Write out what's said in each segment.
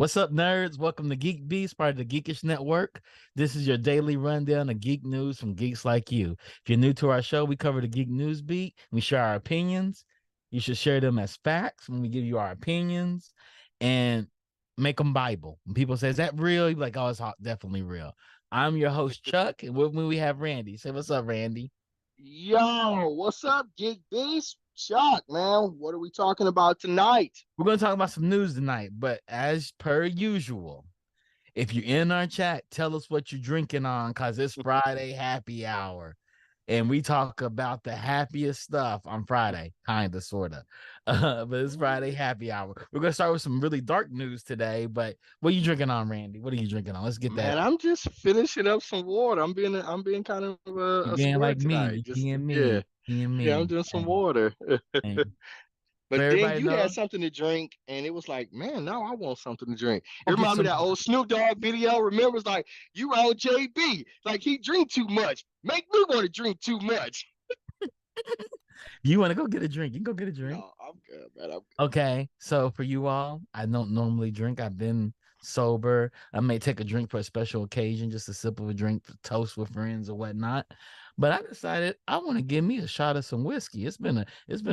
What's up, nerds? Welcome to GeekBeast, part of the Geekish Network. This is your daily rundown of geek news from geeks like you. If you're new to our show, we cover the geek news beat. We share our opinions. You should share them as facts when we give you our opinions and make them Bible. When people say, is that real? You're like, oh, it's definitely real. I'm your host, Chuck, and with me we have Randy. Say what's up, Randy. Yo, what's up, GeekBeast? Chuck, man, what are we talking about tonight? We're going to talk about some news tonight, but as per usual, if you're in our chat, tell us what you're drinking on because it's Friday happy hour. And we talk about the happiest stuff on Friday, kind of, sort of. But it's Friday happy hour. We're going to start with some really dark news today. But what are you drinking on, Randy? What are you drinking on? Let's get that. Man, I'm just finishing up some water. I'm being kind of You're a being square like me. tonight. You Just being yeah, me. Being yeah, I'm me. doing some And, water. and for But then everybody you know, had something to drink, and it was like, man, now I want something to drink. It I'll get reminded me some. of that old Snoop Dogg video. Remember, it's like you around JB, like he drink too much. Make me want to drink too much. You want to go get a drink? You can go get a drink. No, I'm good, man. I'm good. Okay, so for you all, I don't normally drink. I've been sober. I may take a drink for a special occasion, just a sip of a drink for toast with friends or whatnot. But I decided I want to give me a shot of some whiskey. It's been a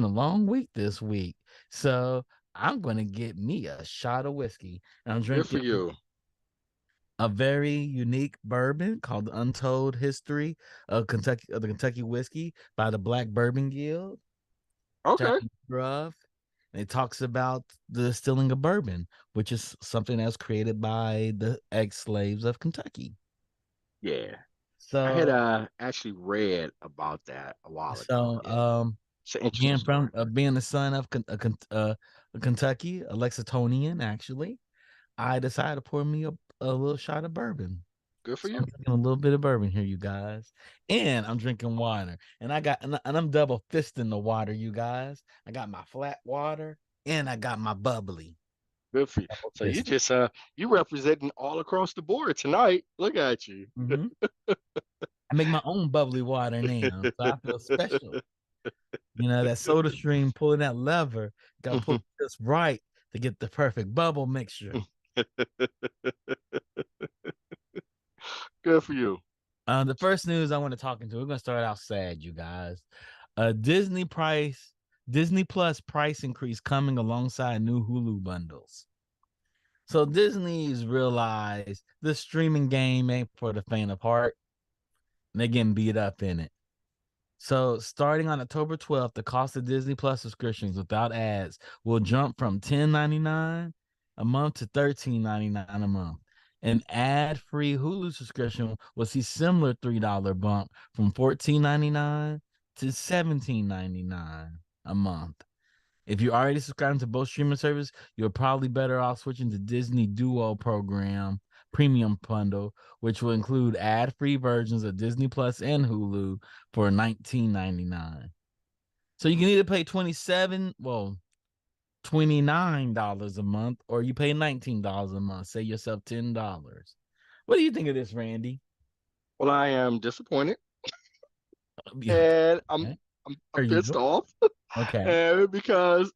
long week this week, so I'm going to get me a shot of whiskey. And I'm Good for drinking you. a very unique bourbon called the Untold History of the Kentucky Whiskey by the Black Bourbon Guild. Okay. Jackie Gruff. And it talks about the distilling of bourbon, which is something that's created by the ex-slaves of Kentucky. Yeah. I had So, actually read about that a while ago. so Yeah, it's an interesting story. being the son of a Kentucky, a Lexingtonian, actually, I decided to pour me a little shot of bourbon. Good for So I'm you. drinking a little bit of bourbon here, you guys, and I'm drinking water, and I'm double fisting the water, you guys. I got my flat water, and I got my bubbly. Good for you. Double So you fisting. just you representing all across the board tonight. Look at you. Hmm. I make my own bubbly water now, so I feel special. You know, that soda stream pulling that lever, got to pull it just right to get the perfect bubble mixture. Good for you. The first news I want to talk into, we're gonna start out sad, you guys. Disney Plus price increase coming alongside new Hulu bundles. So Disney's realized the streaming game ain't for the faint of heart. And they're getting beat up in it. So starting on October 12th, the cost of Disney Plus subscriptions without ads will jump from $10.99 a month to $13.99 a month. An ad-free Hulu subscription will see similar $3 bump from $14.99 to $17.99 a month. If you're already subscribing to both streaming services, you're probably better off switching to Disney Duo program premium bundle, which will include ad-free versions of Disney Plus and Hulu for $19.99. So you can either pay $29 a month, or you pay $19 a month. Save yourself $10. What do you think of this, Randy? Well, I am disappointed, Yeah, and okay. I'm Per pissed usual. off, Okay. and because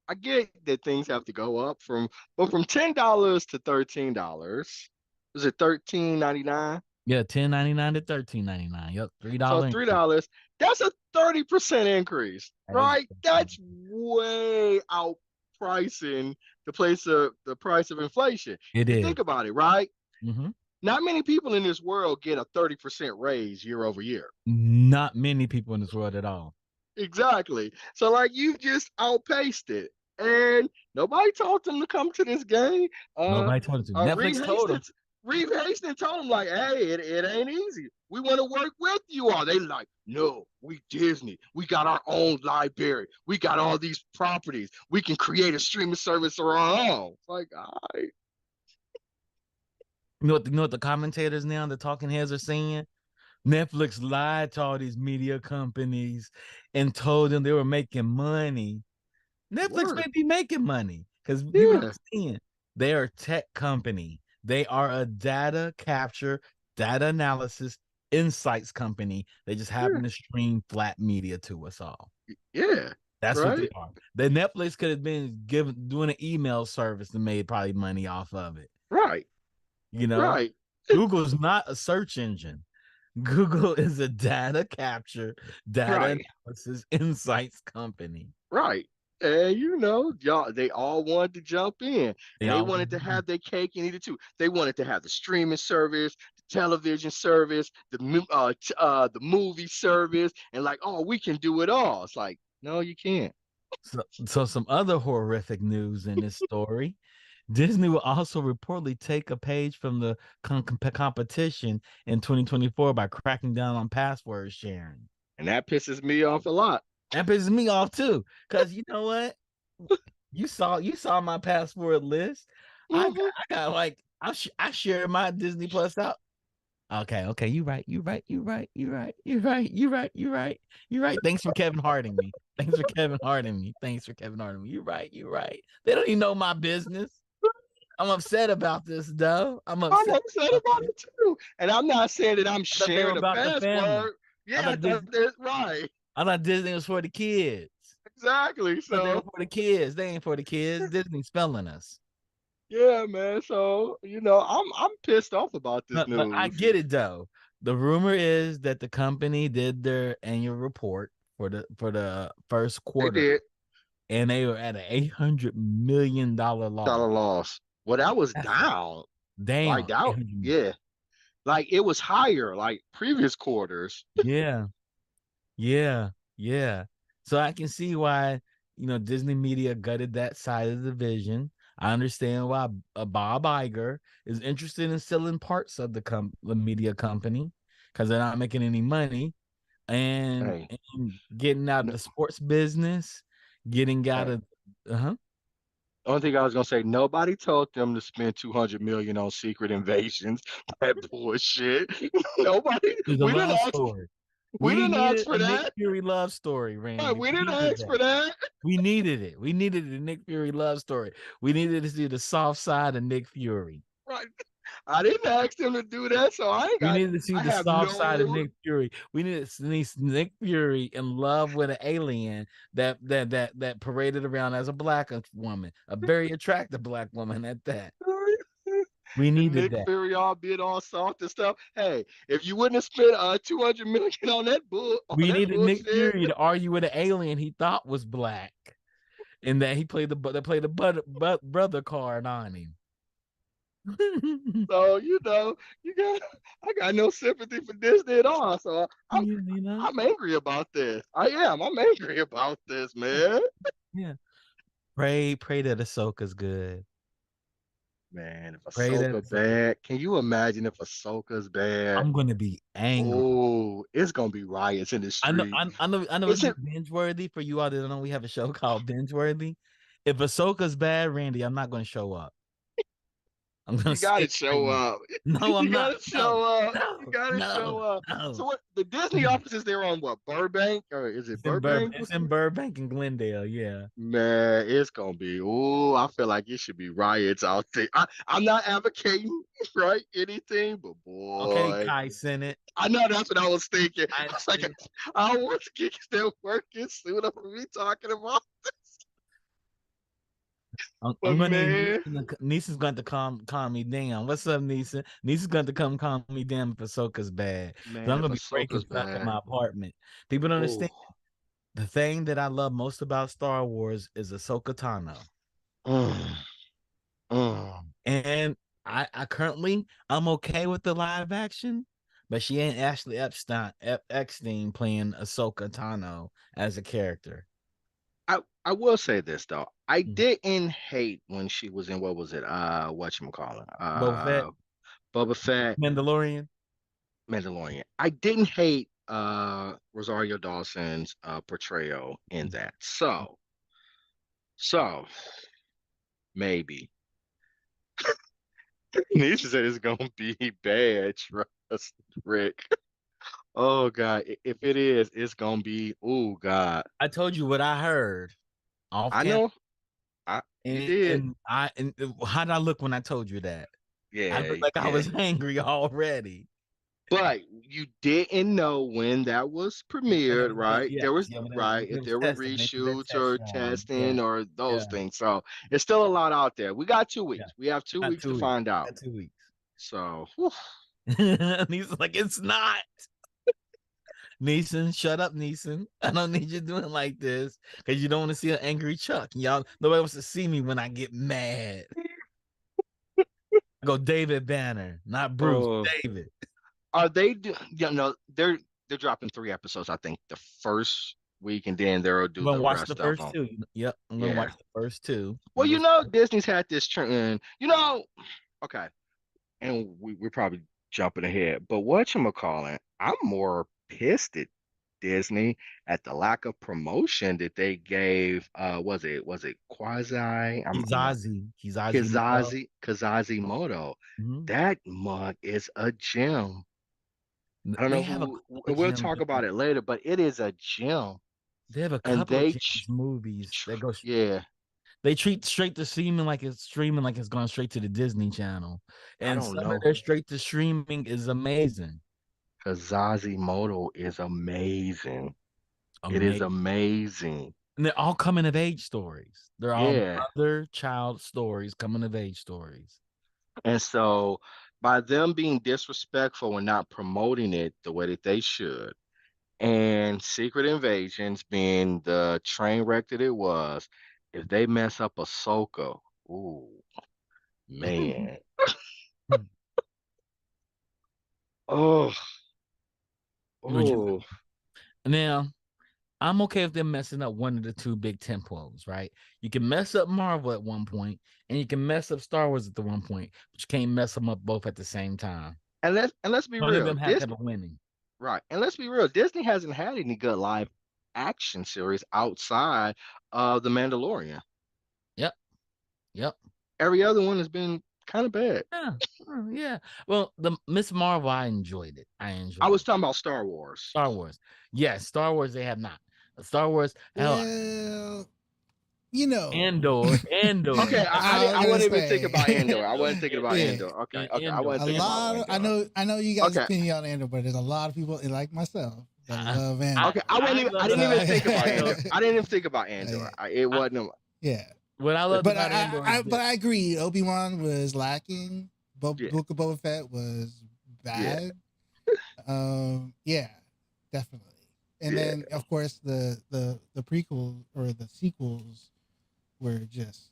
I get that things have to go up from $10 to $13. Is it 13.99? Yeah, $10.99 to $13.99. Yep, So $3 increase. $3, that's a 30% increase, That is right? That's way outpricing the price of inflation. it You is. think about it, right? Mm-hmm. Not many people in this world get a 30% raise year over year. Not many people in this world at all. Exactly. So like you just outpaced it. And nobody told them to come to this game. Nobody told it to. Reed Netflix told them. Hastings, Reed Hastings told them like, hey, it ain't easy. We want to work with you all. They like, no, we Disney. We got our own library. We got all these properties. We can create a streaming service of our own. It's like, all right. You know what the commentators now, the talking heads are saying? Netflix lied to all these media companies and told them they were making money. Netflix may Word. be making money because people don't Yeah. understand. They are a tech company. They are a data capture, data analysis, insights company. They just Yeah. happen to stream flat media to us all. Yeah. That's what they right, are. The Netflix could have been doing an email service and made probably money off of it. right, You know, right, Google's not a search engine. Google is a data capture, data right, analysis, insights company. right. And y'all, they all wanted to jump in, They and they always wanted to do. have their cake and eat it too. They wanted to have the streaming service, the television service, the movie service, and like, oh, we can do it all. It's like, no, you can't. So some other horrific news in this story. Disney will also reportedly take a page from the competition in 2024 by cracking down on password sharing. And that pisses me off a lot. That pisses me off too, because you know what? You saw my password list. I got, Mhm. I got like I share my Disney Plus out. Okay, you right, you right, you right, you right, you right, you right, you right, you right. Thanks for Kevin Harding me. Thanks for Kevin Harding me. Thanks for Kevin Harding me. You right, you right. They don't even know my business. I'm upset about this though. I'm I'm upset upset about about this. it too. And I'm not saying that I'm I thought they were sharing a about the family. password. I Yeah, I thought thought Disney, that's right. I thought Disney was for the kids. Exactly. I thought they were So for the kids. They ain't for the kids. Disney's spelling us. yeah, man. So I'm pissed off about this But I news. get it though. The rumor is that the company did their annual report for the first They quarter, did. and they were at an $800 million loss. Dollar loss. Well, that was That's down. Like damn. that, 800. yeah. Like it was higher, like previous quarters. Yeah, yeah, yeah. So I can see why Disney Media gutted that side of the division. I understand why Bob Iger is interested in selling parts of the media company because they're not making any money and, Hey, and getting out of no, the sports business, getting out hey. of uh-huh. Only thing I was gonna say, nobody told them to spend 200 million on secret invasions. That bullshit. Nobody. It's a We didn't love ask. story. We We didn't ask needed for a Nick that. Fury love story, Right, Randy. we We didn't needed ask for that. that. We needed it. We needed a Nick Fury love story. We needed to see the soft side of Nick Fury. Right. I didn't ask them to do that, so I ain't We got. needed to see I the have soft side of no. Nick Fury. We needed to see Nick Fury in love with an alien that paraded around as a black woman, a very attractive black woman at that. We And needed Nick that. Fury all being all soft and stuff. Hey, if you wouldn't have spent 200 million on We that needed Nick bullshit, Fury to argue with an alien he thought was black, and that he played the brother card on him. so you got I got no sympathy for Disney at all. So you know, I'm angry about this. I am. I'm angry about this, yeah, man. yeah. Pray that Ahsoka's good. Man, if Pray that Ahsoka Ahsoka. bad, can you imagine if Ahsoka's bad? I'm gonna be angry. Oh, it's gonna be riots in the I know, street. I know it's Is it? binge worthy for you all that don't know. We have a show called Binge Worthy. If Ahsoka's bad, Randy, I'm not going to show up. I'm going You to say gotta it right show now. up. No, You I'm not. gotta No, show up. You no, gotta show no, up. So no. what? The Disney offices they're on what? Burbank or is it Burbank? It's in Burbank and Glendale. Yeah. Man, it's gonna be. Oh, I feel like it should be riots out there. I'm not advocating right anything, but Okay, boy, Kai Senate. I know that's what I was thinking. I I was like, Senate. I want to get them working soon up for me talking about. I'm But going to need man, Nisa's going to calm me down. What's up, Nisa? Nisa's going to come calm me down if Ahsoka's bad. So I'm man, going if to be breaking Ahsoka's stuff in bad, my apartment. People don't oh, understand. The thing that I love most about Star Wars is Ahsoka Tano. mm, mm. And I currently I'm okay with the live action, but she ain't Ashley Epstein playing Ahsoka Tano as a character. I will say this though. I Mhm. didn't hate when she was in what was it? Whatchamacallit? Boba Fett, Boba Fett, Mandalorian. Mandalorian. I didn't hate Rosario Dawson's portrayal in Mhm. that. So maybe. Nisha said it's gonna be bad, trust Rick. Oh God. If it is, it's gonna be oh God. I told you what I heard off I camera, know. You did. and how did I look when I told you that? I Yeah, looked like I yeah. was angry already. But you didn't know when that was premiered, right? Yeah, There was yeah. right When if it was there were testing, they did their reshoots test or run. Yeah, testing or those yeah, things. So it's still a lot out there. We got 2 weeks. yeah. We have two Not weeks to 2 weeks. find out. Not 2 weeks. So whew. And he's like, it's not. Neeson, shut up, Neeson. I don't need you doing like this because you don't want to see an angry Chuck. Y'all, nobody wants to see me when I get mad. I go David Banner, not Bruce. Oh, David. are they? They're dropping 3 episodes. I think the first week, and then they'll I'm do gonna the watch the rest of first them. two. Yep, I'm gonna Yeah. watch the first two. Well, Disney's had this trend. Okay, and we're probably jumping ahead, but whatchamacallit, I'm more pissed at Disney at the lack of promotion that they gave. Was it Quasi? Kizazi Moto. Kazazi Moto. Mhm. That mug is a gem. I don't They know have a who, couple of and we'll gems. talk about it later, but it is a gem. They have a And couple of gems movies that go. yeah, They treat straight to streaming like it's going straight to the Disney Channel, I and don't some of know. their straight to streaming is amazing. Kazazi Moto is amazing. It is Amazing. amazing. And they're all coming of age stories. They're all Yeah. mother child stories, coming of age stories. And so by them being disrespectful and not promoting it the way that they should, and Secret Invasions being the train wreck that it was, if they mess up Ahsoka, ooh, man. Oh, oh. Now, I'm okay with them messing up one of the two big tempos, right? You can mess up Marvel at one point, and you can mess up Star Wars at the one point, but you can't mess them up both at the same time. And let's be One of real. them have to have a winning. Right. And let's be real. Disney hasn't had any good live action series outside of The Mandalorian. Yep. Yep. Every other one has been kind of bad. Yeah. Yeah. Well, the Miss Marvel, I enjoyed it. I was talking about Star Wars. Star Wars. Yes, Star Wars, they have not. Star Wars, hell, Well, Andor. Okay, I wasn't even thinking about Andor. I wasn't thinking about Yeah. Andor. Okay, I Andor. wasn't a thinking lot. about I Andor. know you guys' Okay. opinion on Andor, but there's a lot of people like myself that love Andor. Okay, I didn't even think about Andor. I didn't even think about Andor. It wasn't. Yeah. What I love But about Andor is but I agree. Obi-Wan was lacking. Yeah. Book of Boba Fett was bad. Yeah, definitely. And then of course the prequel or the sequels were just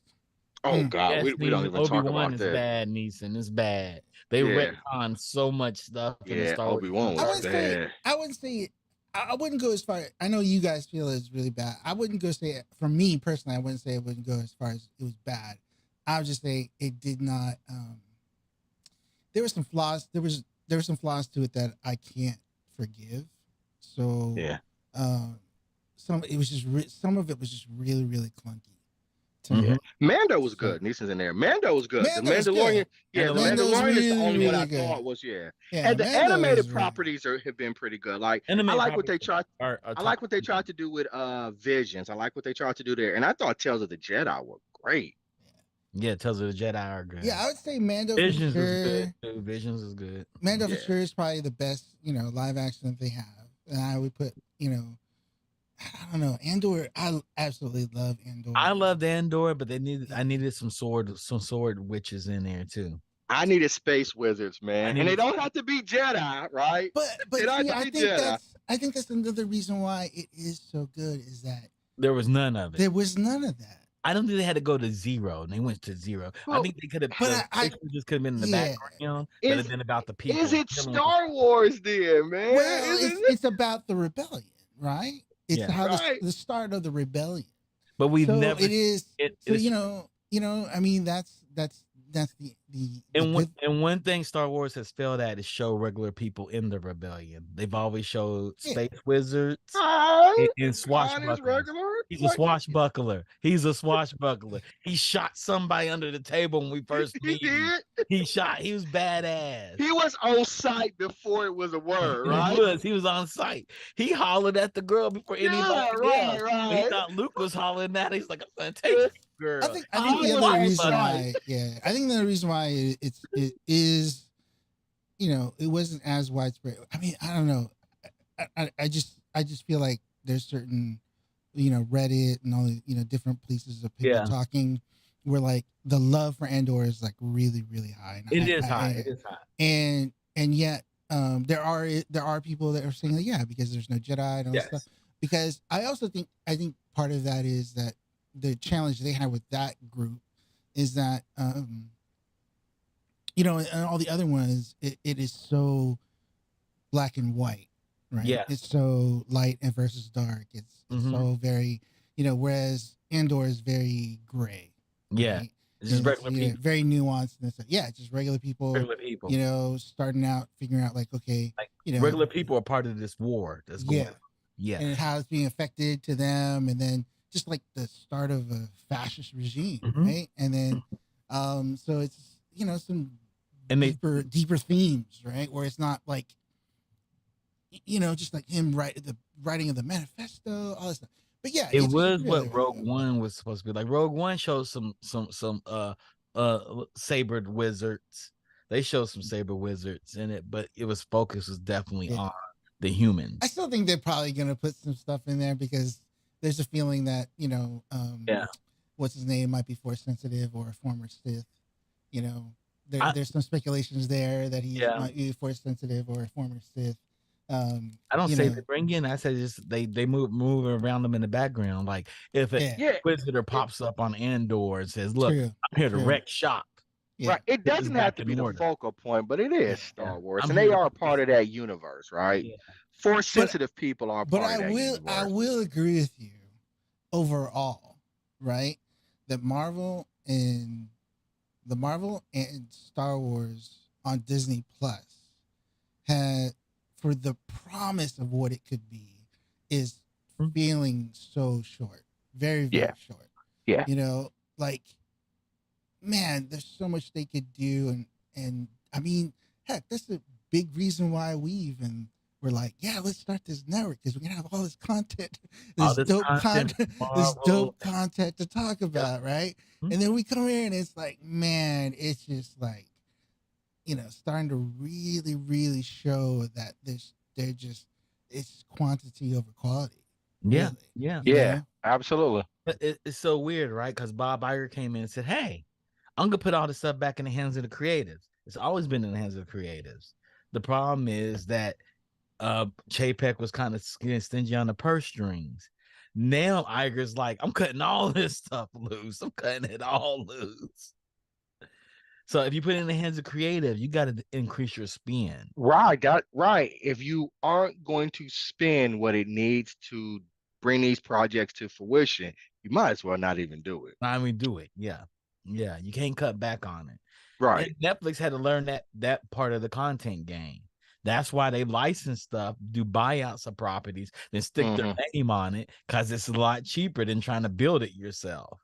Oh God, we don't even talk Obi-Wan about is that. bad, Neeson. It's bad. They retcon so much stuff in the Yeah, Star Wars. Obi-Wan was bad. I wouldn't say I wouldn't go as far. I know you guys feel it's really bad. I wouldn't go say for me personally. I wouldn't say it wouldn't go as far as it was bad. I would just say it did not. There were some flaws. There were some flaws to it that I can't forgive. So Yeah. some of it was just really clunky. Yeah. Mando was good. Neeson's in there. Mando was good. The Mando's Mandalorian. good. Yeah, the Mando's Mandalorian is the only really one I good. thought was yeah. Yeah, And the Mando animated is really properties have been pretty good. Like I Animated like what they properties tried. are I like what they tried to do with Visions. I like what they tried to do there. And I thought Tales of the Jedi were great. Yeah, Tales of the Jedi are good. Yeah, I would say Mando Visions for sure. is good. Visions is good. Mando for sure is probably the best, live action that they have. And I would put, I don't know, Andor. I absolutely love Andor. I loved Andor, but I needed some sword witches in there too. I needed space wizards, man, and they don't have to be Jedi, right? But They don't see, have to be Jedi. I think that's another reason why it is so good is that There was none of it. there was none of that. I don't think they had to go to zero, and they went to zero. I think they could have. Just could have been in the background. Could have been about the people. Is it Star Wars, then, man? Well, it's about the rebellion, right? It's how the start of the rebellion. But we've never. It is. I mean, that's the and one thing Star Wars has failed at is show regular people in the rebellion. They've always showed space wizards and swashbucklers. He's a swashbuckler. He shot somebody under the table when we first met him. He was badass. He was on site before it was a word, right? He was on site. He hollered at the girl before anybody else. Right. He thought Luke was hollering at her. He's like, I'm gonna take you, girl. I think the other reason why, I think the reason why it is, it wasn't as widespread. I mean, I don't know. I just feel like there's certain, Reddit and all the, different places of people Yeah, talking where like the love for Andor is like really, really high. it is high. It is high. And yet, there are people that are saying that, yeah, because there's no Jedi and all this stuff. Yes. Because I think part of that is that the challenge they have with that group is that, and all the other ones, it is so black and white, right? Yeah. It's so light and versus dark. It's so very, whereas Andor is very gray. Yeah. Right? It's just regular people. Very nuanced and stuff. Yeah, just regular people. Regular people. Starting out, figuring out like, okay, Like regular people are part of this war that's going on. Yeah. And how it's being affected to them, and then just like the start of a fascist regime, right? And then, so it's some deeper themes, right? Where it's not like, just like him writing of the manifesto, all this stuff. But yeah, it was really what Rogue One was supposed to be like. Rogue One showed some sabered wizards. They showed some saber wizards in it, but it was definitely on the humans. I still think they're probably gonna put some stuff in there because there's a feeling that what's his name might be force sensitive or a former Sith. There's some speculations there that he might be force sensitive or a former Sith. I don't say they bring in. I say just they move around them in the background. Like if a Inquisitor pops up on Andor and says, "Look, I'm here to wreck shop." Yeah. Right. It doesn't have to be the focal point, but it is Star Wars, and they are part of that universe, right? Yeah. Force sensitive people are part of that universe. I will agree with you overall, right? That Marvel and Star Wars on Disney Plus had, for the promise of what it could be, is feeling so short. Very, very short. Yeah. Like, man, there's so much they could do. And I mean, heck, that's a big reason why we even were like, yeah, let's start this network because we're going to have all this content, this dope content to talk about, right? Mm-hmm. And then we come here and it's like, man, it's just like, starting to really, really show that it's quantity over quality. Yeah. Really. Yeah, absolutely. But it's so weird, right? Because Bob Iger came in and said, hey, I'm going to put all this stuff back in the hands of the creatives. It's always been in the hands of the creatives. The problem is that Chapek was kind of stingy on the purse strings. Now Iger's like, I'm cutting all this stuff loose. I'm cutting it all loose. So if you put it in the hands of creative, you got to increase your spend. Right. If you aren't going to spend what it needs to bring these projects to fruition, you might as well not even do it. I mean, do it. Yeah. You can't cut back on it. Right. And Netflix had to learn that part of the content game. That's why they license stuff, do buyouts of properties, then stick their name on it because it's a lot cheaper than trying to build it yourself.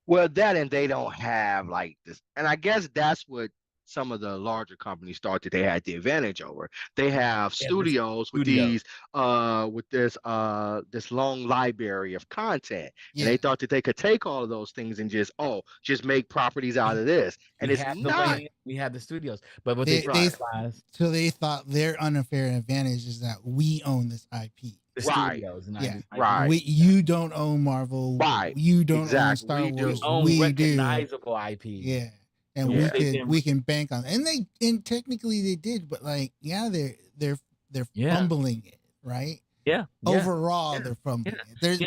Well, that and they don't have like this. And I guess that's what some of the larger companies thought that they had the advantage over. They have studios with these with this long library of content. And they thought that they could take all of those things and just make properties out of this. And it's not. We had the studios, but what they realized, so they thought their unfair advantage is that we own this IP. The studios, right. You don't own Marvel, right? You don't own Star Wars. We recognizable IP. Yeah. And we can bank on it. And technically they did, but like, they're fumbling it, right? Yeah. Overall, they're fumbling it.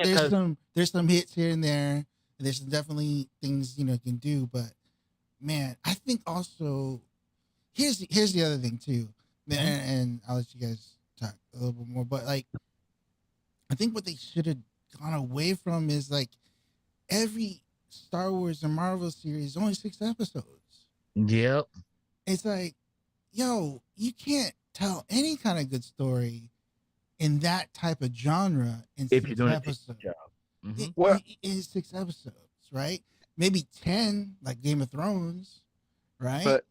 There's some hits here and there. There's definitely things you can do, but man, I think also here's the other thing too, and I'll let you guys talk a little bit more. But like, I think what they should have gone away from is like every Star Wars and Marvel series only 6 episodes. Yep. It's like, yo, you can't tell any kind of good story in that type of genre in 6 episodes. In 6 episodes, right? Maybe 10, like Game of Thrones, right? But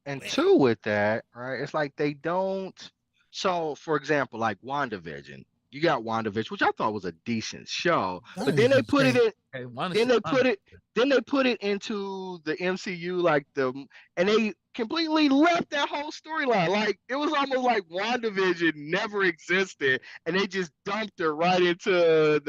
and 2 with that, right? It's like they don't. So, for example, like WandaVision, You got WandaVision, which I thought was a decent show, but then they WandaVision's put it great. in. Okay, Then they put it. Then they put it into the MCU, and they completely left that whole storyline. Like it was almost like WandaVision never existed, and they just dumped her right into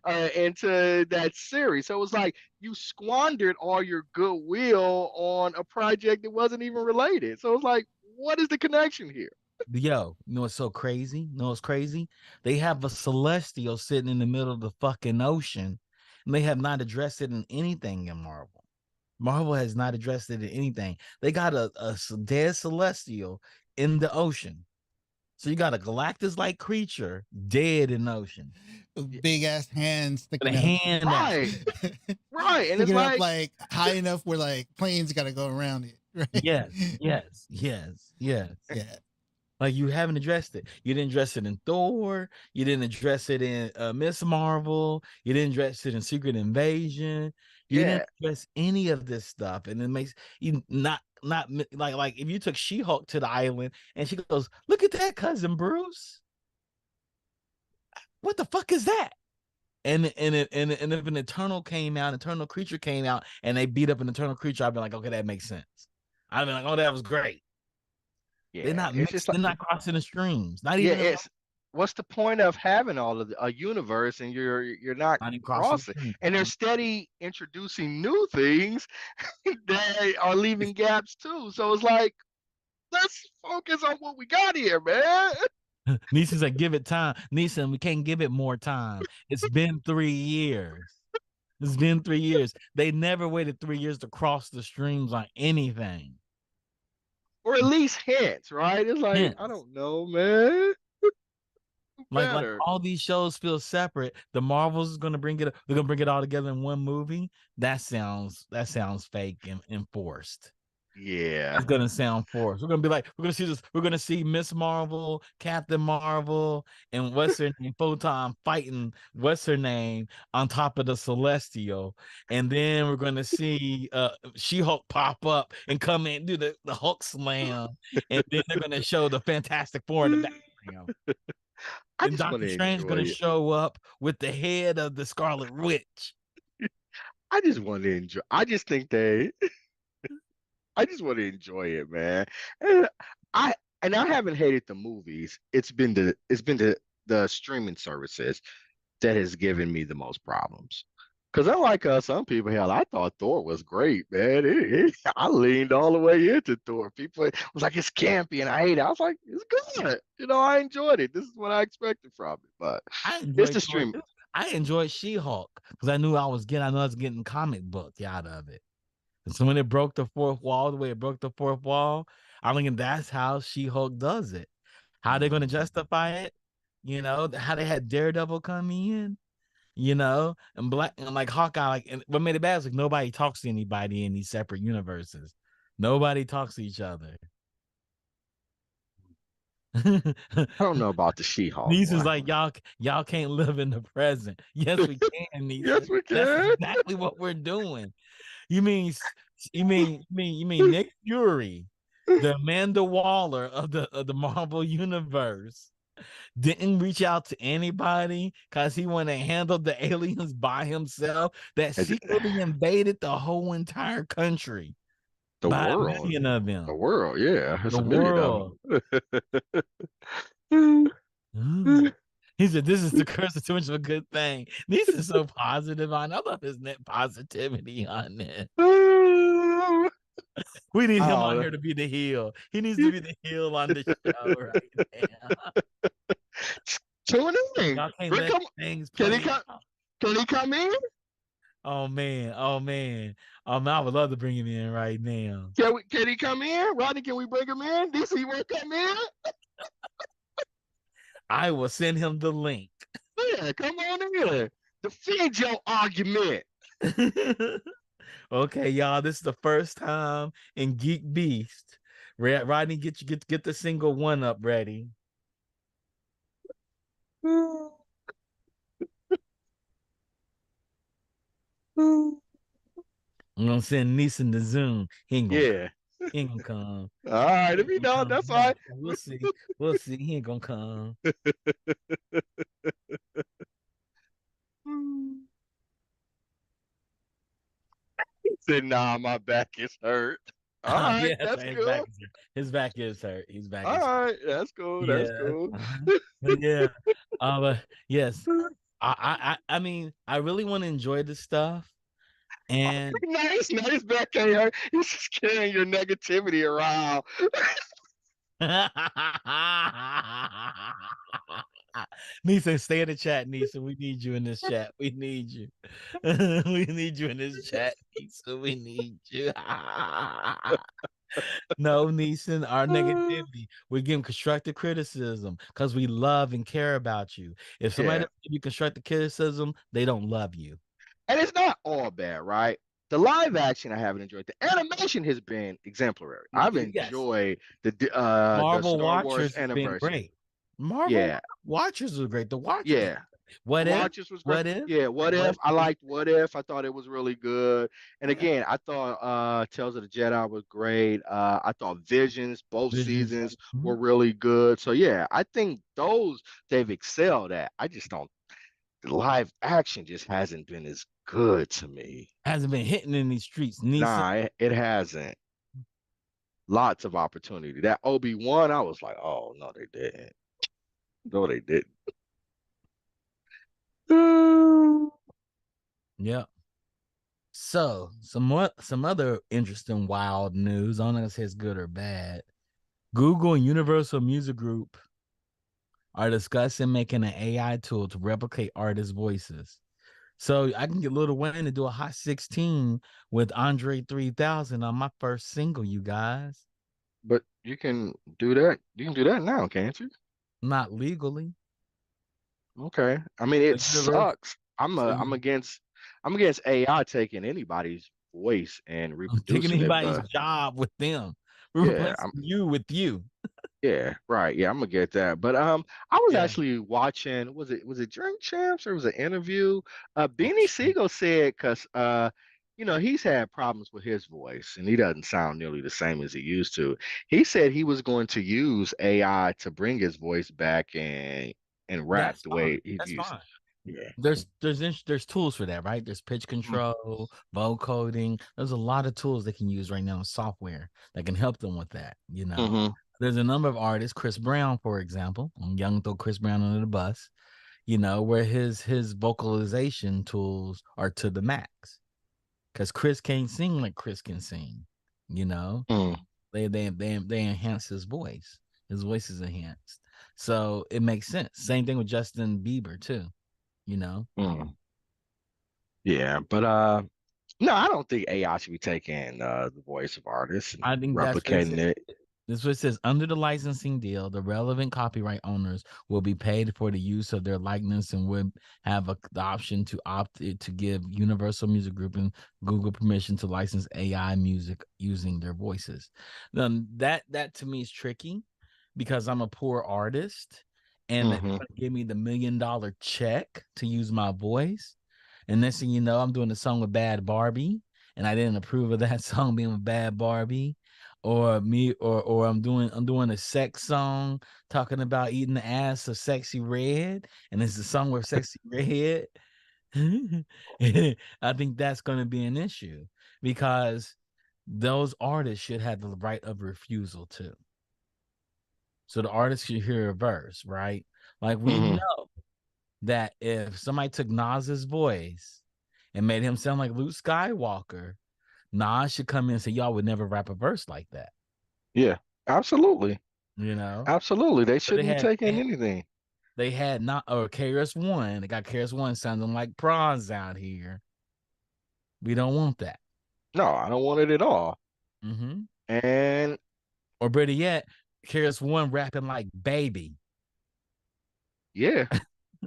that series. So it was like you squandered all your goodwill on a project that wasn't even related. So it's like, what is the connection here? Yo, you know what's so crazy? You know what's crazy? They have a celestial sitting in the middle of the fucking ocean, and they have not addressed it in anything in Marvel. Marvel has not addressed it in anything. They got a dead celestial in the ocean. So you got a Galactus-like creature dead in the ocean. Big ass hands With a sticking out. hand out. Right, and it's Sticking up like, like high enough where like planes got to go around it. Right? Yes. Yeah. Like you haven't addressed it. You didn't address it in Thor. You didn't address it in Miss Marvel. You didn't address it in Secret Invasion. You yeah, didn't address any of this stuff, and it makes you not like if you took She-Hulk to the island and she goes, "Look at that, cousin Bruce. What the fuck is that?" And if an eternal creature came out, and they beat up an eternal creature, I'd be like, okay, that makes sense. I'd be like, oh, that was great. They're yeah. not It's mixed. just They're like, not crossing the streams. Not yeah, even in it's what's the point of having all of a universe and you're not not even crossing the crossing, streams. and they're steady introducing new things that are leaving gaps too. So it's like, let's focus on what we got here, man. Neeson's like, give it time. Neeson, we can't give it more time. It's been 3 years. It's been 3 years. They never waited 3 years to cross the streams on anything. Or at least hints, right? It's like, I Hence, don't know, man. like Better. all these shows feel separate. The Marvels is gonna bring it. They're gonna bring it all together in one movie. That sounds fake and forced. Yeah. It's gonna sound forced. We're gonna be like, we're gonna see this. We're gonna see Miss Marvel, Captain Marvel, and what's her name, Photon fighting what's her name on top of the Celestial, and then we're gonna see She-Hulk pop up and come in and do the Hulk slam, and then they're gonna show the Fantastic Four in the background. I And just want Doctor to Strange enjoy gonna it. show up with the head of the Scarlet Witch. I just want to enjoy. I just want to enjoy it, man. And I I haven't hated the movies. It's been the streaming services that has given me the most problems. Because unlike some people, hell, I thought Thor was great, man. I leaned all the way into Thor. People was like, it's campy, and I hate it. I was like, it's good. I enjoyed it. This is what I expected from it. But I it's enjoyed the Thor stream. too. I enjoyed She-Hulk because I knew I was getting comic book out of it. And so when it broke the fourth wall, the way it broke the fourth wall, I mean that's how She-Hulk does it. How they gonna justify it? How they had Daredevil come in, and Black and like Hawkeye, like, and what made it bad is like nobody talks to anybody in these separate universes. Nobody talks to each other. I don't know about the She-Hulk Nissa's one. like, y'all can't live in the present. Yes, we can, Nisa. Yes, we That's can. exactly what we're doing. You mean you mean Nick Fury, the Amanda Waller of the Marvel universe, didn't reach out to anybody because he wanted to handle the aliens by himself that As- secretly invaded the whole entire country The by a world. million of The them. world, yeah. It's The a million of world. them. Mm. He said, "This is the curse of too much of a good thing." This is so positive on. I love his net positivity on it. We need him on Oh, here to be the heel. He needs to be the heel on the show right now. tune in. Y'all can't Rick, let come, things can he play come? out. Can he come in? Oh man, oh man, I would love to bring him in right now. Can he come in? Rodney, can we bring him in? DC will come in? I will send him the link. Yeah, come on in. Defend your argument. Okay, y'all. This is the first time in Geek Beast. Rodney, get the single one up ready. I'm gonna send Neeson the Zoom. He ain't gonna come. Yeah. He ain't gonna come. All right, He if ain't he gonna don't, come. that's all right. We'll see. We'll see. He ain't gonna come. Said, nah, my back is hurt. All right, Yeah, that's that's right. His back cool. is hurt. His back is hurt. His back All is hurt. right, that's cool. That's Yeah. cool. But yeah. Yes. I mean, I really want to enjoy this stuff. And Nice, nice back ain't hurt. He's just carrying your negativity around. Nisa, stay in the chat, Nisa. We need you in this chat. We need you. We need you in this chat, Nisa. We need you. No, Neeson, our negativity. We're giving constructive criticism because we love and care about you. If somebody Yeah. doesn't give you constructive criticism, they don't love you. And it's not all bad, right? The live action I haven't enjoyed. The animation has been exemplary. I've Yes. enjoyed the Marvel Star Wars Watchers has been anniversary. great. Marvel Yeah, Watchers was great. The Watchers. yeah. What The if? Watchers was great. What if? Yeah, What What If? I if? liked What If. I thought it was really good. And Yeah. again, I thought Tales of the Jedi was great. I thought Visions, both Visions. seasons Mhm. were really good. So yeah, I think those they've excelled at. I just don't the live action just hasn't been as good to me. Hasn't been hitting in these streets. Nisa. Nah, it hasn't. Lots of opportunity. That Obi-Wan, I was like, oh no, they didn't. No, they didn't. Yep. So some other interesting wild news. I don't know if it's good or bad. Google and Universal Music Group are discussing making an AI tool to replicate artists' voices. So I can get Lil Wayne to do a Hot 16 with Andre 3000 on my first single, you guys. But you can do that. You can do that now, can't you? Not legally. Okay. I mean, So it universe, sucks. I'm so a you I'm against AI taking anybody's voice and taking reproducing it. anybody's job with them. We're Yeah, replacing you with you. yeah, right. Yeah, I'm gonna get that. But I was Yeah. actually watching, was it Drink Champs or was it an interview? Oh, Beanie Siegel said because he's had problems with his voice and he doesn't sound nearly the same as he used to. He said he was going to use AI to bring his voice back and rap that's the fine. way he's That's used. fine. Yeah. There's tools for that, right? There's pitch control, vocoding. There's a lot of tools they can use right now in software that can help them with that. Mm-hmm. There's a number of artists, Chris Brown, for example. I'm young, throw Chris Brown under the bus. Where his vocalization tools are to the max. Because Chris can't sing like Chris can sing. You know, Mm, they enhance his voice. His voice is enhanced, so it makes sense. Same thing with Justin Bieber too. You know, mm. Yeah, but no, I don't think AI should be taking the voice of artists and I think that's what it replicating says. it. This is what it says. Under the licensing deal, the relevant copyright owners will be paid for the use of their likeness and would have the option to opt to give Universal Music Group and Google permission to license AI music using their voices. Then that to me is tricky because I'm a poor artist and they're Hmm. gonna give me the $1 million check to use my voice. And next thing you know, I'm doing a song with Bad Barbie, and I didn't approve of that song being with Bad Barbie or I'm doing a sex song talking about eating the ass of Sexy Red, and it's a song with Sexy Red. I think that's going to be an issue because those artists should have the right of refusal too. So the artist should hear a verse, right? Like we Hmm. know that if somebody took Nas's voice and made him sound like Luke Skywalker, Nas should come in and say, y'all would never rap a verse like that. Yeah, absolutely. you know. Absolutely. They But shouldn't be taking anything. they had not or KRS One. They got KRS One sounding like prawns out here. We don't want that. No, I don't want it at all. Mm-hmm. And Or better yet, KRS One rapping like baby. yeah, but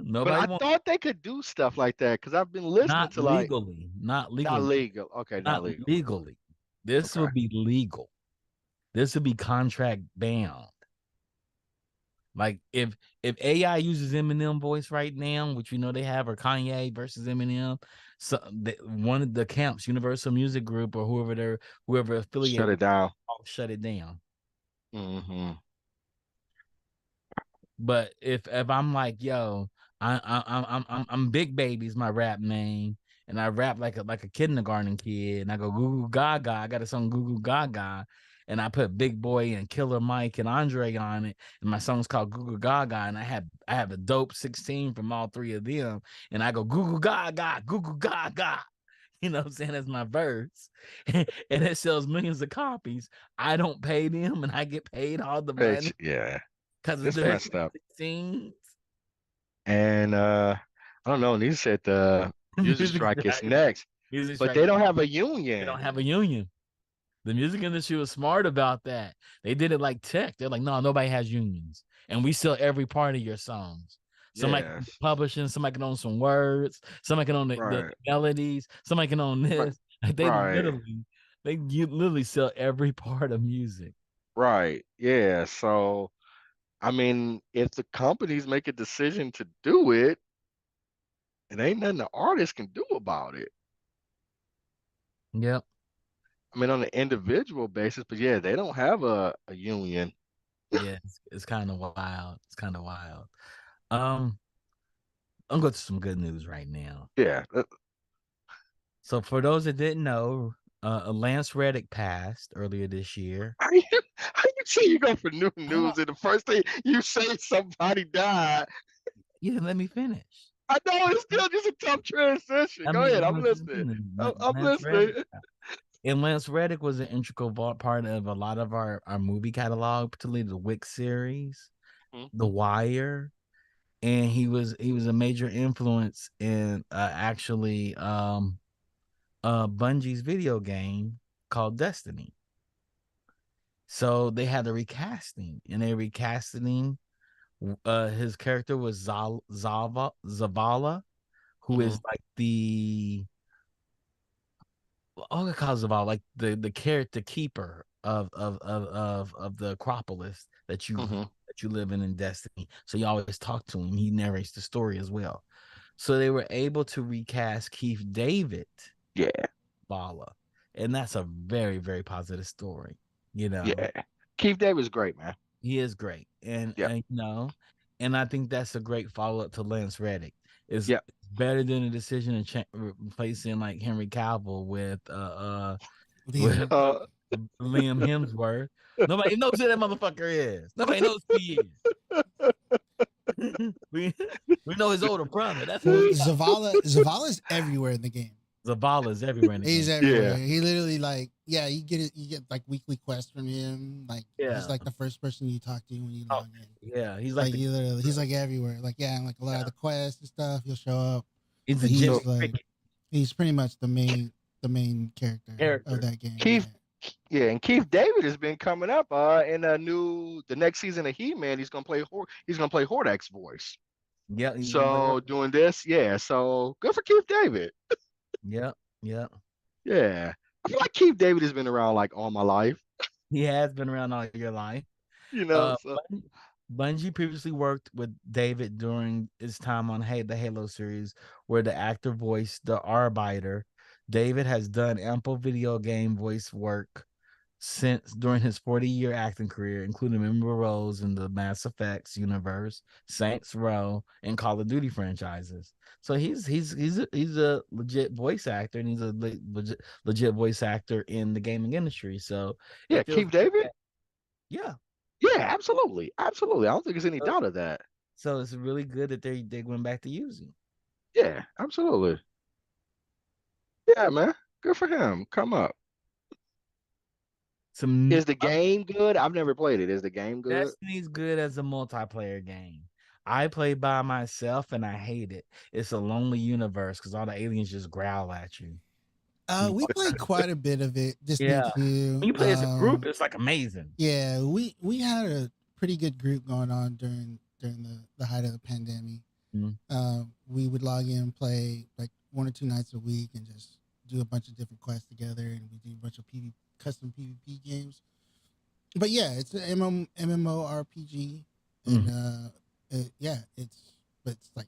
Nobody I wants thought they could do stuff like that because I've been listening not to like legally, not not legally, legal. Okay, not not legal. legally. This Okay. would be legal. This would be contract bound. Like if AI uses Eminem voice right now, which we know they have, or Kanye versus Eminem, so one of the camps, Universal Music Group or whoever affiliate Shut it with, down. shut it down. Hmm. But if I'm like, yo, I'm Big Baby's my rap name, and I rap like a kindergarten kid, and I go goo goo gaga. I got a song goo goo gaga, and I put Big Boy and Killer Mike and Andre on it, and my song's called goo goo gaga, and I have a dope 16 from all three of them, and I go goo goo gaga, goo goo gaga. You know what I'm saying? That's my verse. And it sells millions of copies. I don't pay them and I get paid all the money Yeah, because of it's the messed up. scenes. And I don't know. They said the music Music strike is strike. next, Music but strike. they don't have a They union. don't have a union. The music industry was smart about that. They did it like tech. They're like, no, nobody has unions. And we sell every part of your songs. Somebody can Yes, publishing, somebody can own some words, somebody can own the right, melodies, somebody can own right, this. Like right, you literally sell every part of music. right. Yeah. So, I mean, if the companies make a decision to do it, it ain't nothing the artist can do about it. Yep. I mean, on an individual basis, but yeah, they don't have a union. Yeah, it's kind of wild. It's kind of wild. Um, I'm going to some good news right now. Yeah. So for those that didn't know, Lance Reddick passed earlier this year. How you say you go for new Oh, news and the first thing you say somebody died? you didn't let me finish. I know it's still just a tough transition. I Go mean, ahead, I'm no, listening. I'm Lance listening. Reddick. And Lance Reddick was an integral part of a lot of our movie catalog, particularly the Wick series, Mhm. The Wire, and he was a major influence in actually Bungie's video game called Destiny. So they had a recasting, and they recasting. His character was Zavala, who is Mhm. like the all calls about like the character keeper of the Acropolis Mhm. that you live in Destiny. So you always talk to him. He narrates the story as well. So they were able to recast Keith David Yeah. Bala, and that's a very positive story. You know, Yeah. Keith David's great, man. he is great, Yep. and you know, and I think that's a great follow up to Lance Reddick. Is Yep. better than a decision of replacing like Henry Cavill Liam. with Uh, Liam Hemsworth. Nobody knows who that motherfucker is. Nobody knows who he is. we know his older brother. That's who Well, we know. Zavala's everywhere in the game. Zavala's everywhere in the He's game. everywhere. yeah. He literally like, yeah, you get like weekly quests from him. Like he's Yeah. like the first person you talk to when you Oh, log in. yeah. He's like Like he literally, he's like everywhere. Like yeah, and like a lot of the quests and stuff, he'll show up. he's a But Jimmy he's like, Cricket he's pretty much the main character of character. that game. Yeah. Keith. Yeah, and Keith David has been coming up in the next season of He-Man. He's gonna play Hordak's voice. Yeah, he's gonna play. So doing this, yeah. So good for Keith David. Yeah, yeah. Yeah. I feel like Keith David has been around like all my life, He has been around all your life. you know. Uh, So Bungie previously worked with David during his time on the Halo series, where the actor voiced the Arbiter. David has done ample video game voice work since during his 40-year acting career, including memorable roles in the Mass Effects universe, Saints Row, and Call of Duty franchises. So he's a legit voice actor, and he's a legit voice actor in the gaming industry. So yeah, it feels Keith David. yeah. Yeah, absolutely, absolutely. I don't think there's any doubt of that. So it's really good that they went back to using. Yeah, absolutely. Yeah, man. Good for him. Come up. Some Is the game good? I've never played it. Is the game good? Destiny's good as a multiplayer game. I play by myself and I hate it. It's a lonely universe because all the aliens just growl at you. We played quite a bit of it. Just me Yeah. When too. you play as a group, it's like amazing. Yeah, we had a pretty good group going on during the height of the pandemic. Mhm. We would log in, play like 1 or 2 nights a week, and just do a bunch of different quests together, and we do a bunch of custom PvP games. But yeah, it's an MMORPG, and Mhm. yeah, it's like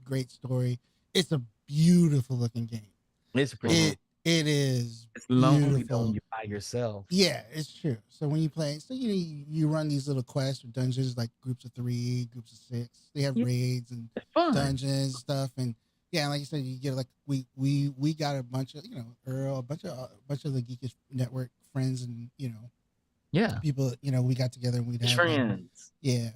great story. It's a beautiful looking game. It's pretty. Mhm. It is It's lonely though beautiful. when you're by yourself. Yeah, it's true. So when you play, so you run these little quests or dungeons, like groups of 3, groups of 6. They have Yeah, raids and it's fun. dungeons stuff, and Yeah, and like you said, you get like we got a bunch of Earl, a bunch of the Geekish Network friends, and Yeah. people. We got together and we'd have Trends.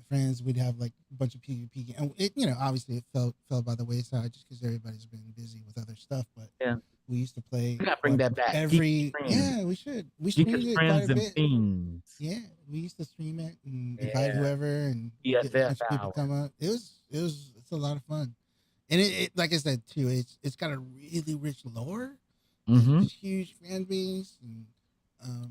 friends. We'd have like a bunch of PvP, and it obviously it fell by the wayside just because everybody's been busy with other stuff. But Yeah. we used to play. We gotta bring that back. We should. We streamed Geekish it quite Friends a and bit. Fiends. Yeah, we used to stream it and invite whoever and get a EFF bunch of people hour. come up. It's a lot of fun. And it like I said too, it's got a really rich lore, Mm-hmm. a huge fan base, and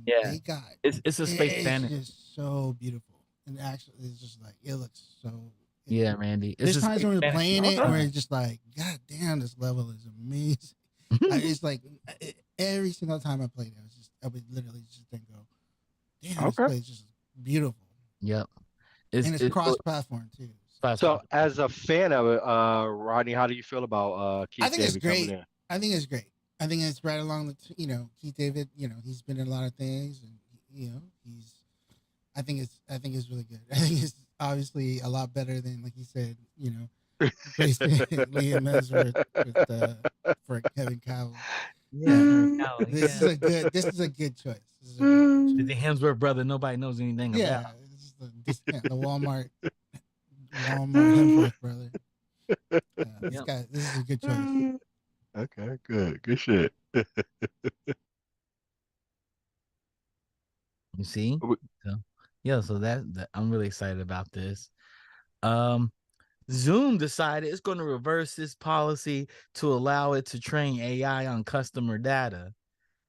they got it's a space it's fantasy. just so beautiful, and actually it's just like it looks so. Yeah, Randy. There's times when we're playing it where it's just like, God damn, this level is amazing. It's like every single time I played it, I would literally just think, go, damn, this place is just beautiful. Yep. And it's cross-platform too. So, as a fan of it, Rodney, how do you feel about Keith David coming in? I think it's great. I think it's right along the, Keith David. He's been in a lot of things, and I think it's really good. I think it's obviously a lot better than, like you said, replacing Liam Hemsworth for Kevin Cavill. Yeah, this is a good choice. The Hemsworth brother, nobody knows anything about. Yeah, the Walmart Hemsworth brother. This is a good choice. Okay, good shit. You see? So that I'm really excited about this. Zoom decided it's going to reverse this policy to allow it to train AI on customer data.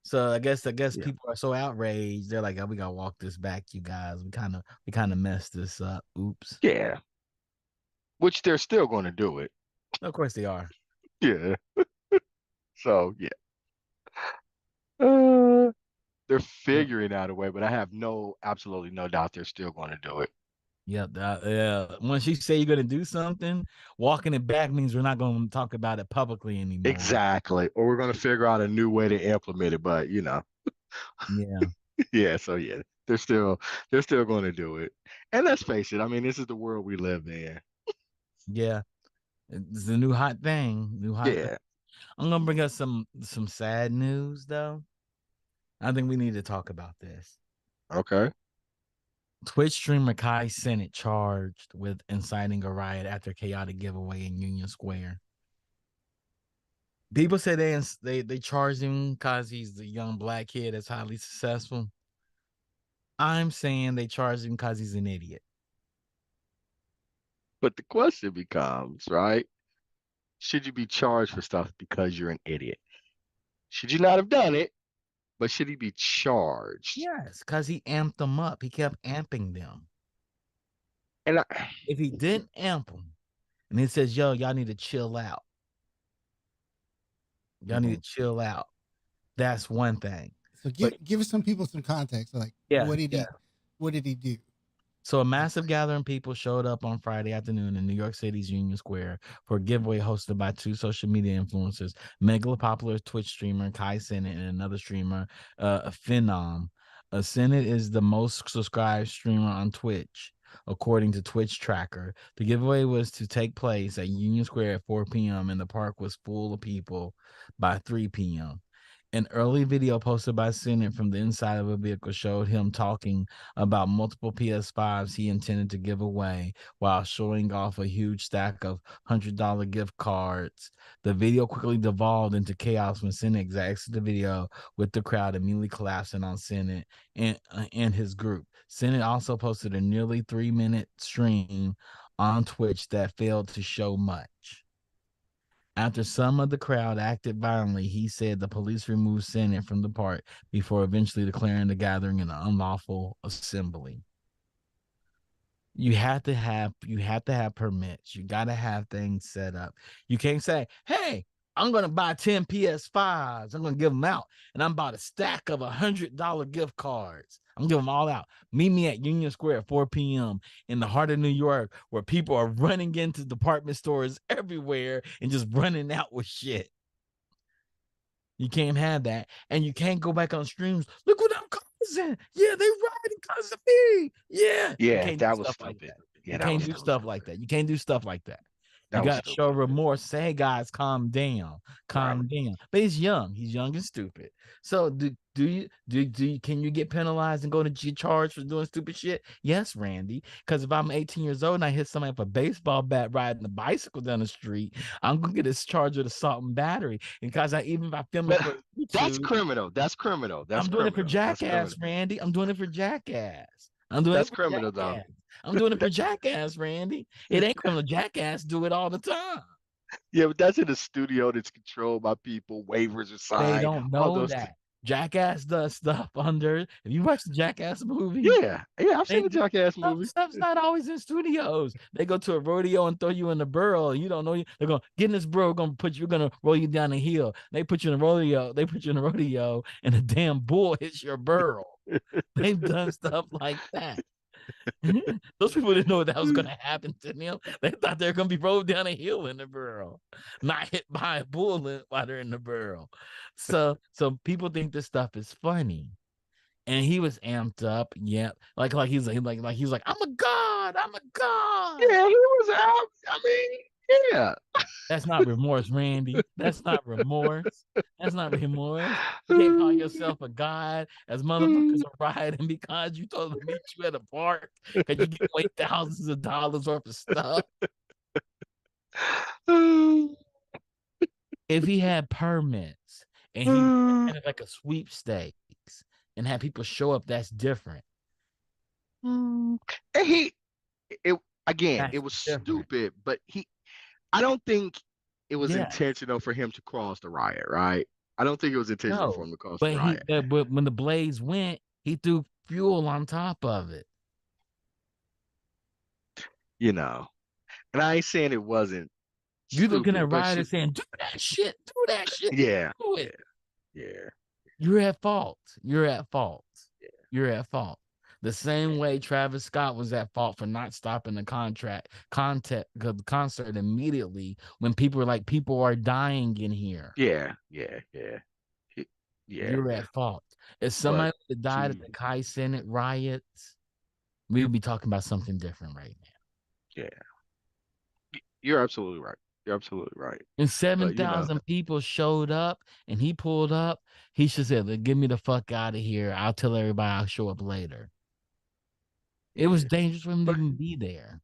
So I guess people are so outraged. They're like, oh, we gotta walk this back, you guys. We kind of messed this up. Oops. Yeah. Which they're still going to do it. Of course they are. Yeah. So yeah. They're figuring out a way, but I have absolutely no doubt they're still going to do it. Yeah. Once you say you're going to do something, walking it back means we're not going to talk about it publicly anymore. Exactly. Or we're going to figure out a new way to implement it, but Yeah. Yeah. So yeah, they're still going to do it. And let's face it. I mean, this is the world we live in. Yeah. It's the new hot thing. Thing. I'm going to bring up some sad news though. I think we need to talk about this. Okay. Twitch streamer Kai Cenat charged with inciting a riot after chaotic giveaway in Union Square. People say they charged him because he's the young black kid that's highly successful. I'm saying they charged him because he's an idiot. But the question becomes, right? Should you be charged for stuff because you're an idiot? Should you not have done it? But should he be charged? Yes, because he amped them up. He kept amping them. And if he didn't amp them, and he says, yo, y'all need to chill out. Y'all need to chill out. That's one thing. So give some people some context. Like, what did he do? So a massive gathering of people showed up on Friday afternoon in New York City's Union Square for a giveaway hosted by two social media influencers, mega popular Twitch streamer Kai Cenat and another streamer, Phenom. Cenat is the most subscribed streamer on Twitch, according to Twitch Tracker. The giveaway was to take place at Union Square at 4 p.m. and the park was full of people by 3 p.m. An early video posted by Cenat from the inside of a vehicle showed him talking about multiple PS5s he intended to give away while showing off a huge stack of $100 gift cards. The video quickly devolved into chaos when Cenat exited the video, with the crowd immediately collapsing on Cenat and his group. Cenat also posted a nearly 3-minute stream on Twitch that failed to show much. After some of the crowd acted violently, he said the police removed Cenat from the park before eventually declaring the gathering an unlawful assembly. You have to have permits. You got to have things set up. You can't say, hey, I'm going to buy 10 PS5s. I'm going to give them out. And I'm about a stack of $100 gift cards. I'm giving them all out. Meet me at Union Square at 4 p.m. in the heart of New York, where people are running into department stores everywhere and just running out with shit. You can't have that. And you can't go back on streams. Look what I'm causing. Yeah, they riding because of me. Yeah. Yeah, that was stupid. You can't do stuff like that. You can't do stuff like that. You That was got to show stupid. remorse. Say, hey guys, calm down, Right. calm down. But he's young. He's young and stupid. So can you get penalized and go to charge for doing stupid shit? Yes, Randy. Because if I'm 18 years old and I hit somebody with a baseball bat riding a bicycle down the street, I'm gonna get this charge with assault and battery. Because even if I film it But for that's YouTube, criminal. That's criminal. That's I'm doing it for criminal. That's Jackass, criminal. Randy. I'm doing it for Jackass. I'm doing it That's for criminal, though. Jackass. I'm doing it for Jackass, Randy. It ain't criminal. Jackass do it all the time. Yeah, but that's in a studio that's controlled by people. Waivers are They signed. don't All know those. that. Jackass does stuff under. If you watch the Jackass movie, Yeah, yeah. I've seen they the Jackass movie. stuff's not always in studios. They go to a rodeo and throw you in the burrow. And you don't know. They're gonna get in this burrow. Gonna roll you down a hill. They put you in a rodeo. They put you in a rodeo, and a damn bull hits your burrow. They've done stuff like that. Those people didn't know that was going to happen to them. They thought they were going to be rolled down a hill in the burrow, not hit by a bullet while they're in the burrow. So people think this stuff is funny, and he was amped up. Yeah, like he's like, I'm a god. I'm a god. Yeah, he was out. I mean, yeah. That's not remorse, Randy. That's not remorse. That's not remorse. You can't call yourself a god as motherfuckers are riding because you told them to meet you at a park because you give away thousands of dollars worth of stuff. If he had permits and he had like a sweepstakes and had people show up, that's different. And it was different. stupid, but I don't think it was intentional for him to cause the riot, right? I don't think it was intentional for him to cause the riot. But when the blaze went, he threw fuel on top of it. You know, and I ain't saying it wasn't. You looking at rioters saying, do that shit, do that shit. Yeah. Do it. Yeah. You're at fault. You're at fault. Yeah. You're at fault. The same way Travis Scott was at fault for not stopping the concert immediately when people were like, people are dying in here. Yeah. You're at fault. If somebody died at the Kai Senate riots, we would be talking about something different right now. Yeah. You're absolutely right. You're absolutely right. And 7,000 people showed up and he pulled up. He should say, get me the fuck out of here. I'll tell everybody I'll show up later. It was dangerous for him to even be there.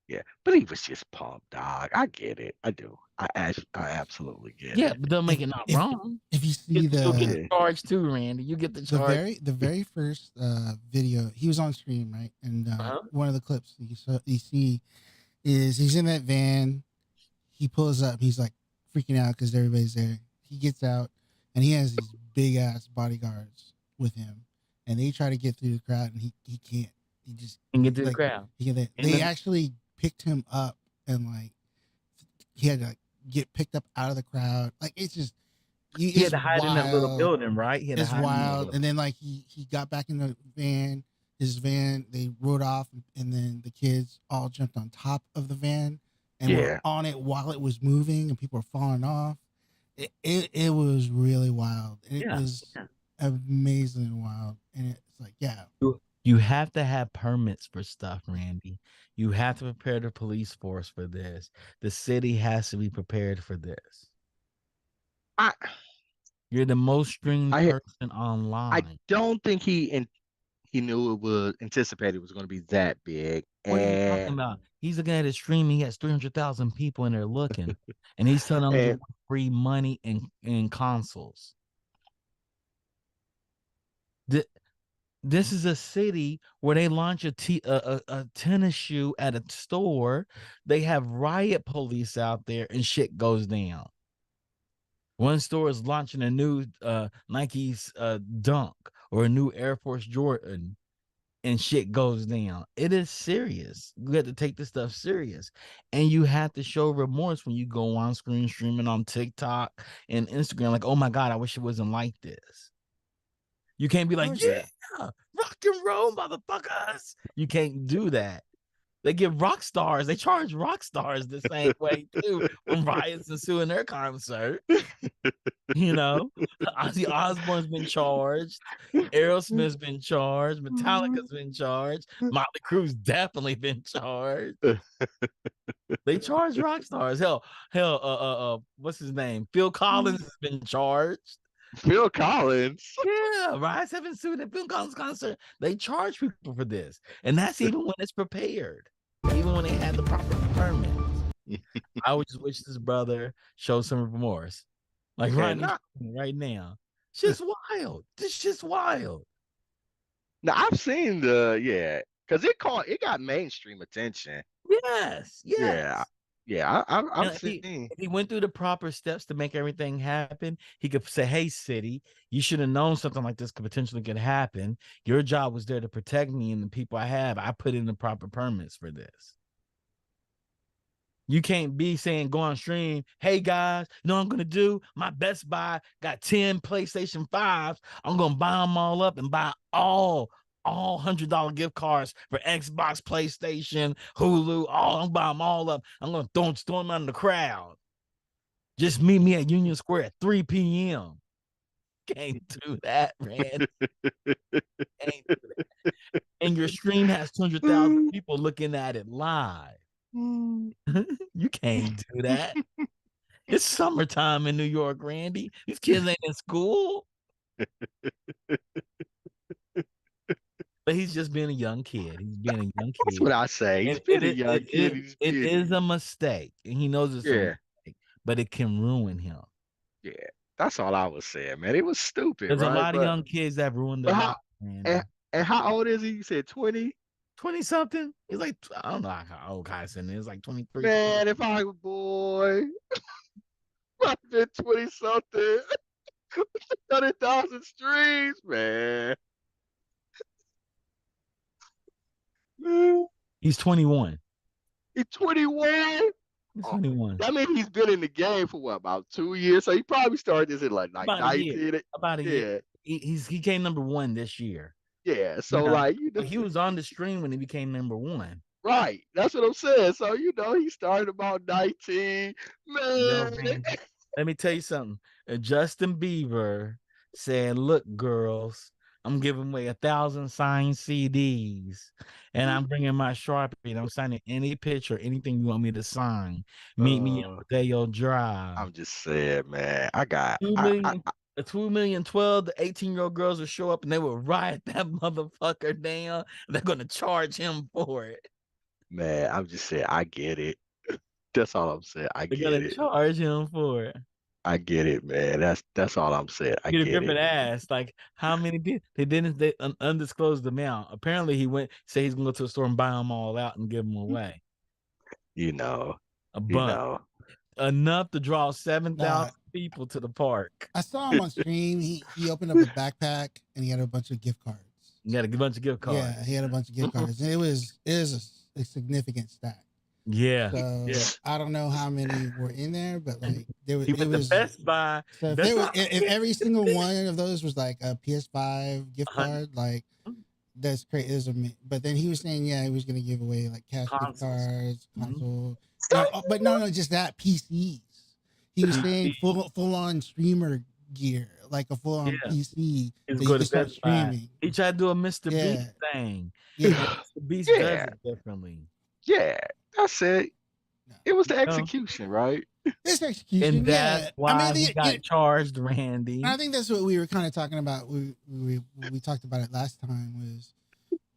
Yeah, but he was just pumped, dog. I get it. I do. I absolutely get it. Yeah, but they'll make it not wrong. If you see you'll get the charge too, Randy. You get the charge. The very first video, he was on stream, right? And one of the clips you see is he's in that van. He pulls up. He's like freaking out because everybody's there. He gets out, and he has these big ass bodyguards with him, and they try to get through the crowd, and he can't. He just can get through the crowd. They actually picked him up, and like he had to like, get picked up out of the crowd. Like it's just he had to hide in that little building, right? It's wild. And then like he got back in the van. His van, they rode off, and then the kids all jumped on top of the van and were on it while it was moving, and people were falling off. It was really wild. And it was amazing wild. And it's like, you have to have permits for stuff, Randy. You have to prepare the police force for this. The city has to be prepared for this. You're the most streamed person online. I don't think he knew it was anticipated it was going to be that big. What are you talking about? He's looking at his stream. He has 300,000 people in there looking, and he's telling them to give free money in consoles. This is a city where they launch a tennis shoe at a store. They have riot police out there, and shit goes down. One store is launching a new Nike's Dunk or a new Air Force Jordan, and shit goes down. It is serious. You have to take this stuff serious, and you have to show remorse when you go on screen streaming on TikTok and Instagram. Like, oh my God, I wish it wasn't like this. You can't be like, rock and roll, motherfuckers. You can't do that. They give rock stars. They charge rock stars the same way too when riots ensue in their concert. You know, Ozzy Osbourne's been charged. Aerosmith's been charged. Metallica's been charged. Motley Crue's definitely been charged. They charge rock stars. Hell, what's his name? Phil Collins has been charged. Phil Collins. Yeah, Rise haven't sued at Phil Collins concert. They charge people for this, and that's even when it's prepared, even when they had the proper permits. I would just wish this brother showed some remorse, like right now. It's just wild. It's just wild. Now I've seen because it got mainstream attention. Yes. I've If seen. he went through the proper steps to make everything happen, he could say, "Hey, city, you should have known something like this could potentially happen. Your job was there to protect me and the people I have. I put in the proper permits for this." You can't be saying, go on stream, "Hey guys, you know what I'm gonna do? My Best Buy got 10 PlayStation 5s. I'm gonna buy them all up and buy all $100 gift cards for Xbox, PlayStation, Hulu. I'm buy them all up. I'm gonna throw them out in the crowd. Just meet me at Union Square at 3 p.m. Can't do that, man. Can't do that. And your stream has 200,000 people looking at it live. You can't do that. It's summertime in New York, Randy. These kids ain't in school. But he's just being a young kid. He's being a young kid. That's what I say. He's been a young kid. It is a mistake, and he knows it's a mistake, but it can ruin him. Yeah, that's all I was saying, man. It was stupid. There's a lot of young kids that ruined their life. And how old is he? You said 20? 20 something. He's like, I don't know how old Kyson is, like 23. Man, if I was boy, I've been 20 something. 100,000 streams, man. He's 21. He's 21. He's 21. That means he's been in the game for what, about 2 years? So he probably started this at like about 19. About a year. He came number 1 this year. Yeah, so he was on the stream when he became number 1. Right, that's what I'm saying. So he started about 19. Man, let me tell you something. Justin Bieber said, "Look, girls, I'm giving away 1,000 signed CDs, and I'm bringing my Sharpie, and I'm signing any picture, anything you want me to sign. Meet me on Rodeo Drive." I'm just saying, man. I got 2 million 12 to 18-year-old girls will show up and they will riot that motherfucker down. They're gonna charge him for it. Man, I'm just saying, I get it. That's all I'm saying. They're gonna charge him for it. I get it, man. That's all I'm saying. I get it. Ass. Like, how many people? They undisclosed amount. Apparently, he say he's gonna go to the store and buy them all out and give them away. A bunch. Enough to draw 7,000 people to the park. I saw him on stream. He opened up a backpack and he had a bunch of gift cards. He had a bunch of gift cards. Yeah, he had a bunch of gift cards. And it was a significant stack. Yeah. So I don't know how many were in there, but like there was. He was the Best Buy. So if every single one of those was like a PS5 gift card, like that's crazy. But then he was saying, he was going to give away like cash gift cards, console. But no, just that PCs. He was saying full on streamer gear, like a full on PC. That you can start streaming. He tried to do a Mr. Beast thing. Yeah, Mr. Beast does it differently. Yeah, that's it. It was the execution, right? It's execution, and that's why he got charged, Randy. I think that's what we were kind of talking about. We talked about it last time. Was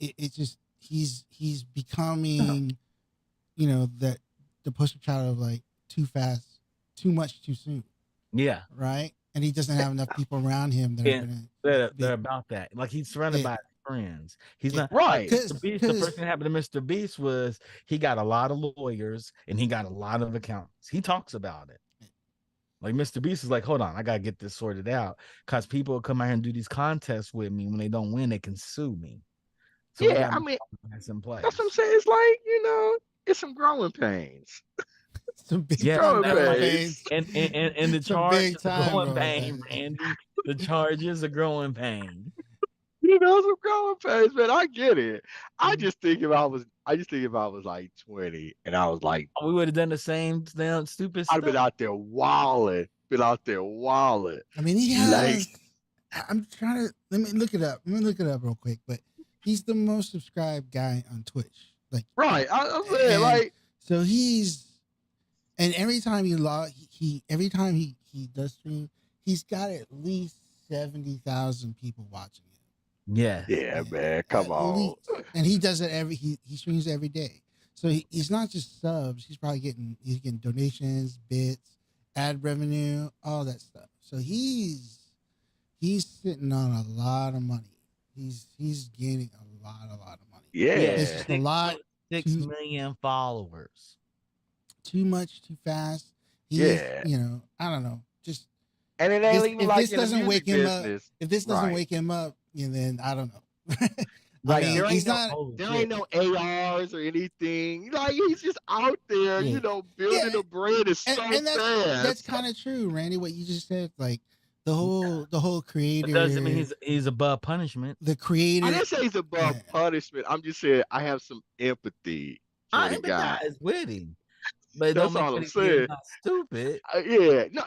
it's just he's becoming, that the poster child of like too fast, too much, too soon. Yeah. Right. And he doesn't have enough people around him that they're about that. Like he's surrounded by friends. He's not right. The first thing that happened to Mr. Beast was he got a lot of lawyers and he got a lot of accountants. He talks about it. Like Mr. Beast is like, hold on, I gotta get this sorted out because people will come out here and do these contests with me. When they don't win, they can sue me. So I mean, that's what I'm saying. It's like it's some growing pains. Some big growing pains. And the charge is a growing pain, Randy. The charge is a growing pain. You know, some growing pains, man. I get it. I just think if I was like 20 and I was like, We would have done the same damn stupid I'd have been stuff. out there wilding, I mean, he Like, has. I'm trying to let me look it up. Let me look it up real quick. But he's the most subscribed guy on Twitch. Like, right. I'm saying, and like, so and every time every time he does stream, he's got at least 70,000 people watching him. Yeah. yeah, man, come At on. least. And he does it he streams every day. So he's not just subs, he's getting donations, bits, ad revenue, all that stuff. So he's sitting on a lot of money. He's gaining a lot of money. Yeah. It's just a lot. 6 million followers. Too much, too fast. Yeah. I don't know. Just And it ain't even if like this in the doesn't wake music him up, business. if this doesn't Right. wake him up, then I don't know. Like, I mean, there he's ain't not. There ain't no ARs or anything. Like, he's just out there, Yeah. building a brand is so And fast. that's kind of true, Randy. What you just said, like the whole creator. It doesn't mean he's above punishment. The creator. I didn't say he's above Yeah. punishment. I'm just saying I have some empathy for I the guy. empathize with him, but it That's don't all I'm make saying. it not stupid. Yeah, no,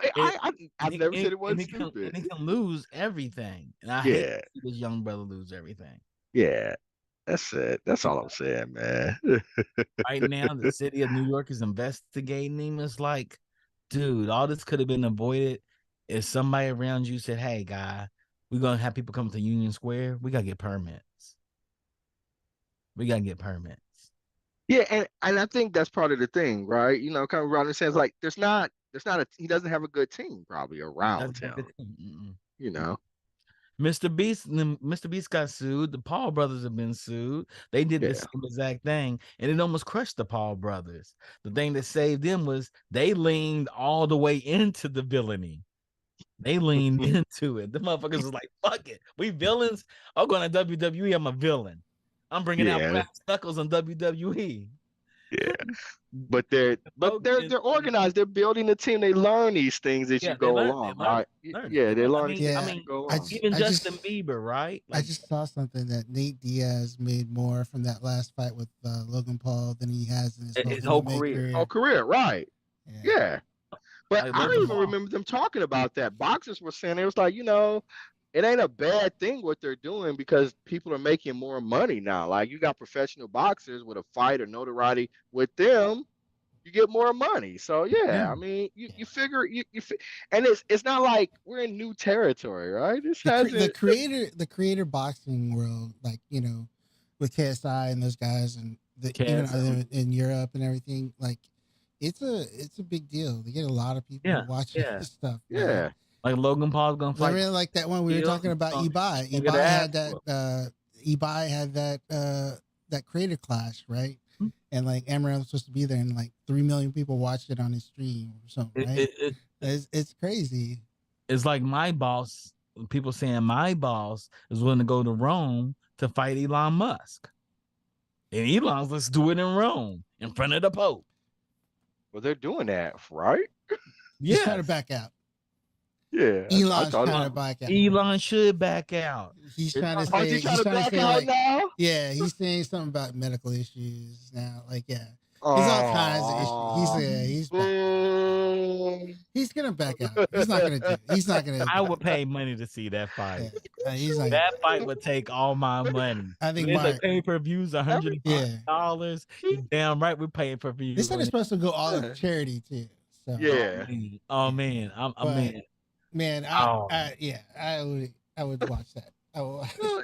I've never said it wasn't and stupid. he can lose everything, and I Yeah. hate to see this young brother lose everything. Yeah, that's it. That's all I'm saying, man. Right now, the city of New York is investigating him. It's like, dude, all this could have been avoided if somebody around you said, "Hey, guy, we're gonna have people come to Union Square. We gotta get permits. We gotta get permits." Yeah, and I think that's part of the thing, right? Kind of around the sense like he doesn't have a good team probably around That's him. not the You know. Mr. Beast got sued. The Paul brothers have been sued. They did the Yeah. same exact thing, and it almost crushed the Paul brothers. The thing that saved them was they leaned all the way into the villainy. They leaned into it. The motherfuckers was like, "Fuck it, we villains. I'm going to WWE. I'm a villain. I'm bringing out Yeah. brass knuckles on WWE." Yeah. But they're organized. They're building a team. They learn these things as Yeah, you they go learn- along, they learn- right? learn. Yeah, they learn. Yeah, I mean, go I along. just- even I Justin just- Bieber, right? I just saw something that Nate Diaz made more from that last fight with Logan Paul than he has in his whole career. Oh, career, right? Yeah. But Like I Logan don't even Paul. remember them talking about that. Boxers were saying it was like, it ain't a bad thing what they're doing because people are making more money now. Like you got professional boxers with a fight or notoriety with them, you get more money. So yeah. I mean, you figure and it's not like we're in new territory, right? This the creator boxing world, like with KSI and those guys, and even other in Europe and everything, like it's a big deal. They get a lot of people watching this stuff. Yeah. Man. Like Logan Paul's gonna fight. I really like that one we were talking about. Ibai. Ibai had that creator clash, right? Mm-hmm. And like Amaranth was supposed to be there, and like 3 million people watched it on his stream or something. Right? It's crazy. It's like my boss. People saying my boss is willing to go to Rome to fight Elon Musk, and Elon's let's do it in Rome in front of the Pope. Well, they're doing that, right? He's trying to back out. Yeah, Elon's trying to back out. Elon should back out. He's trying to say. He's trying to back out like, now. Yeah, he's saying something about medical issues now. Like, yeah, there's all kinds of issues. He's gonna back out. He's not gonna do it. He's not gonna. I would pay money to see that fight. Yeah, he's like, that fight would take all my money. I think the pay-per-views $100. You damn right we're paying per view. They said it's supposed to go all to charity too. So. Yeah. Oh man, Man, I would watch that.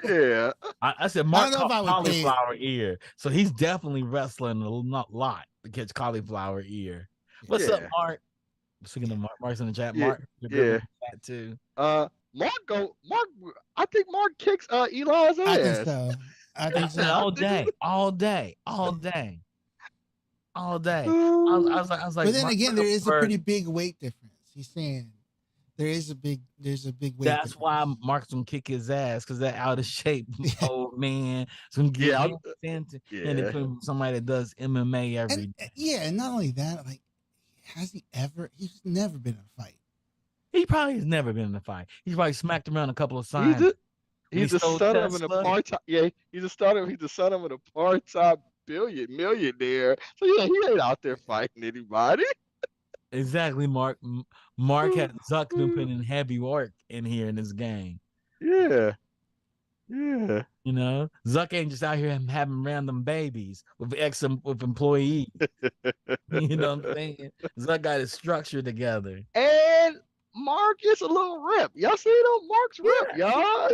Yeah. I said Mark caught cauliflower ear, so he's definitely wrestling a lot to catch cauliflower ear. What's up, Mark? Speaking of Mark's in the chat. Mark, yeah, chat too. Mark. I think Mark kicks Elon's ass. I think so. I think so. all day. I was like. But then again, there is a pretty big weight difference. He's saying there's a big weight. That's difference. why Mark's gonna kick his ass because that out of shape old man is gonna get and they put him somebody that does MMA every day. Yeah, and not only that, like, has he ever? He's never been in a fight. He probably has never been in a fight. He's probably smacked around a couple of times. when he He's the sold son of an Tesla. apartheid. Yeah, he's the son of an apartheid millionaire. So yeah, he ain't out there fighting anybody. Exactly, Mark. Mark had Zuck been putting in heavy work in here in this game. Yeah, yeah. You know, Zuck ain't just out here having random babies with employees. You know what I'm saying? Zuck got his structure together. And Mark is a little rip. Y'all see him? Mark's rip, Yes, y'all.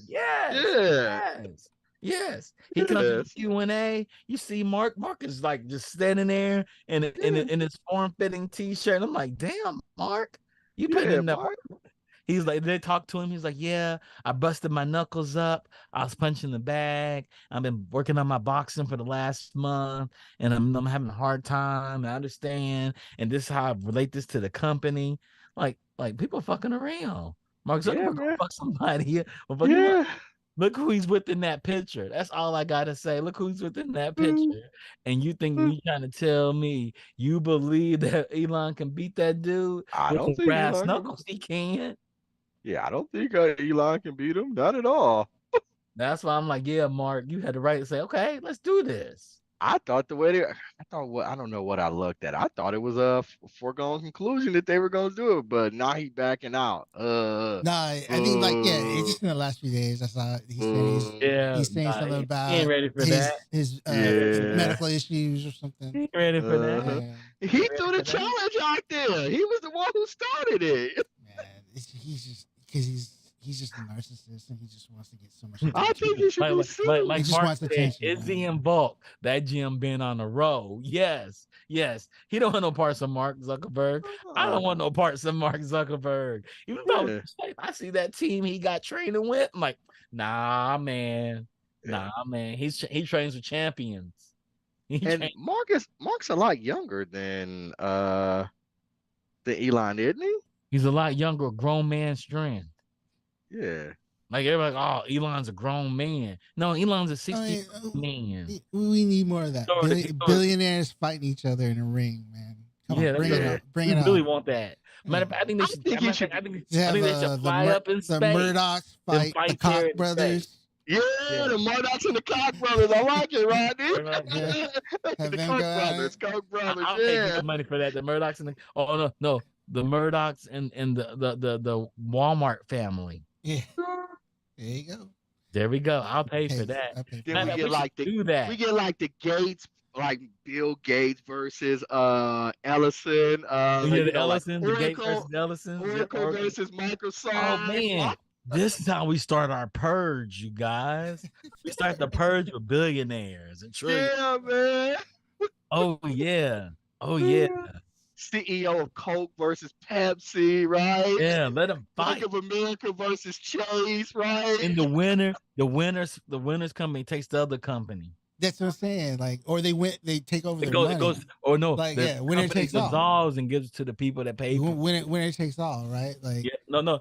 yes, Yeah, yes, yes. He comes to the yes, Q&A. You see Mark. Mark is like just standing there yeah, in his form-fitting t-shirt. And I'm like, damn, Mark, you putting yeah, in that Mark. work. He's like, they talk to him. He's like, yeah, I busted my knuckles up. I was punching the bag. I've been working on my boxing for the last month, and I'm having a hard time. I understand, and this is how I relate this to the company. Like people fucking around. Mark Yeah, Zuckerberg gonna man. fuck somebody here. But Yeah. look who he's with in that picture. That's all I gotta say. Look who's within that picture. And you think you trying to tell me you believe that Elon can beat that dude I with don't the think brass Elon can. knuckles? He can. Yeah, I don't think Elon can beat him. Not at all. That's why I'm like, yeah, Mark, you had the right to say, okay, let's do this. I thought the way I thought what I don't know what I looked at. I thought it was a foregone conclusion that they were gonna do it, but now he backing out. No, I think like yeah, it's just in the last few days I saw Yeah, he's saying nah, something he ain't about ready for that. his He ain't ready for that. yeah. medical issues or something. He ain't ready for that. Uh-huh. Yeah, He He ain't ready threw the for that. challenge out there. He was the one who started it. man, he's just because he's just a narcissist and he just wants to get so much I attention. think he should Like, be like, like, sued. He like just Mark wants said, attention, is he man. in bulk? That gym been on the road. Yes, yes. He don't want no parts of Mark Zuckerberg. I don't want no parts of Mark Zuckerberg. Even though Yeah, I see that team he got training with, I'm like, nah, man. yeah. Nah, man. He trains with champions. He And trains. Mark's a lot younger than Elon, isn't he? He's a lot younger, grown man strength. Yeah. Like everybody, oh, Elon's a grown man. No, Elon's a I 60 mean, man. we need more of that. Billionaires fighting each other in a ring, man. Come on, Yeah, bring it out, bring we it really out. want that. Matter of fact, I think they I should. think Matter he of should fact, be. I think they should fly up in The space, Murdochs then fight the fight Koch here in space. brothers. Yeah, Yeah, the Murdochs and the Koch brothers. I like it, Yeah, Rodney. have The them go Koch at brothers. it. Koch brothers. I'll pay Yeah. good money for that. The Murdochs and the no, the Murdochs and the Walmart family. Yeah, there you go. There we go. I'll pay for Hey, that. I pay for Then Matter that. of fact, we should do we that. get like the Gates, like Bill Gates versus Ellison. Yeah, the Like Ellison, the Gates versus Ellisons. Yeah, Oracle versus oh Microsoft. man, this is how we start our purge, you guys. We start the purge with billionaires and trillions. Yeah, man. Oh yeah. Oh yeah. CEO of Coke versus Pepsi, right? Yeah. Let them Bank fight. of America versus Chase, right? And the winners company takes the other company. That's what I'm saying. Like, or they take over their money. It goes, or no, Like, the yeah, winner company takes all. dissolves and gives to the people that pay for. Winner takes all, right? Like, Yeah, no.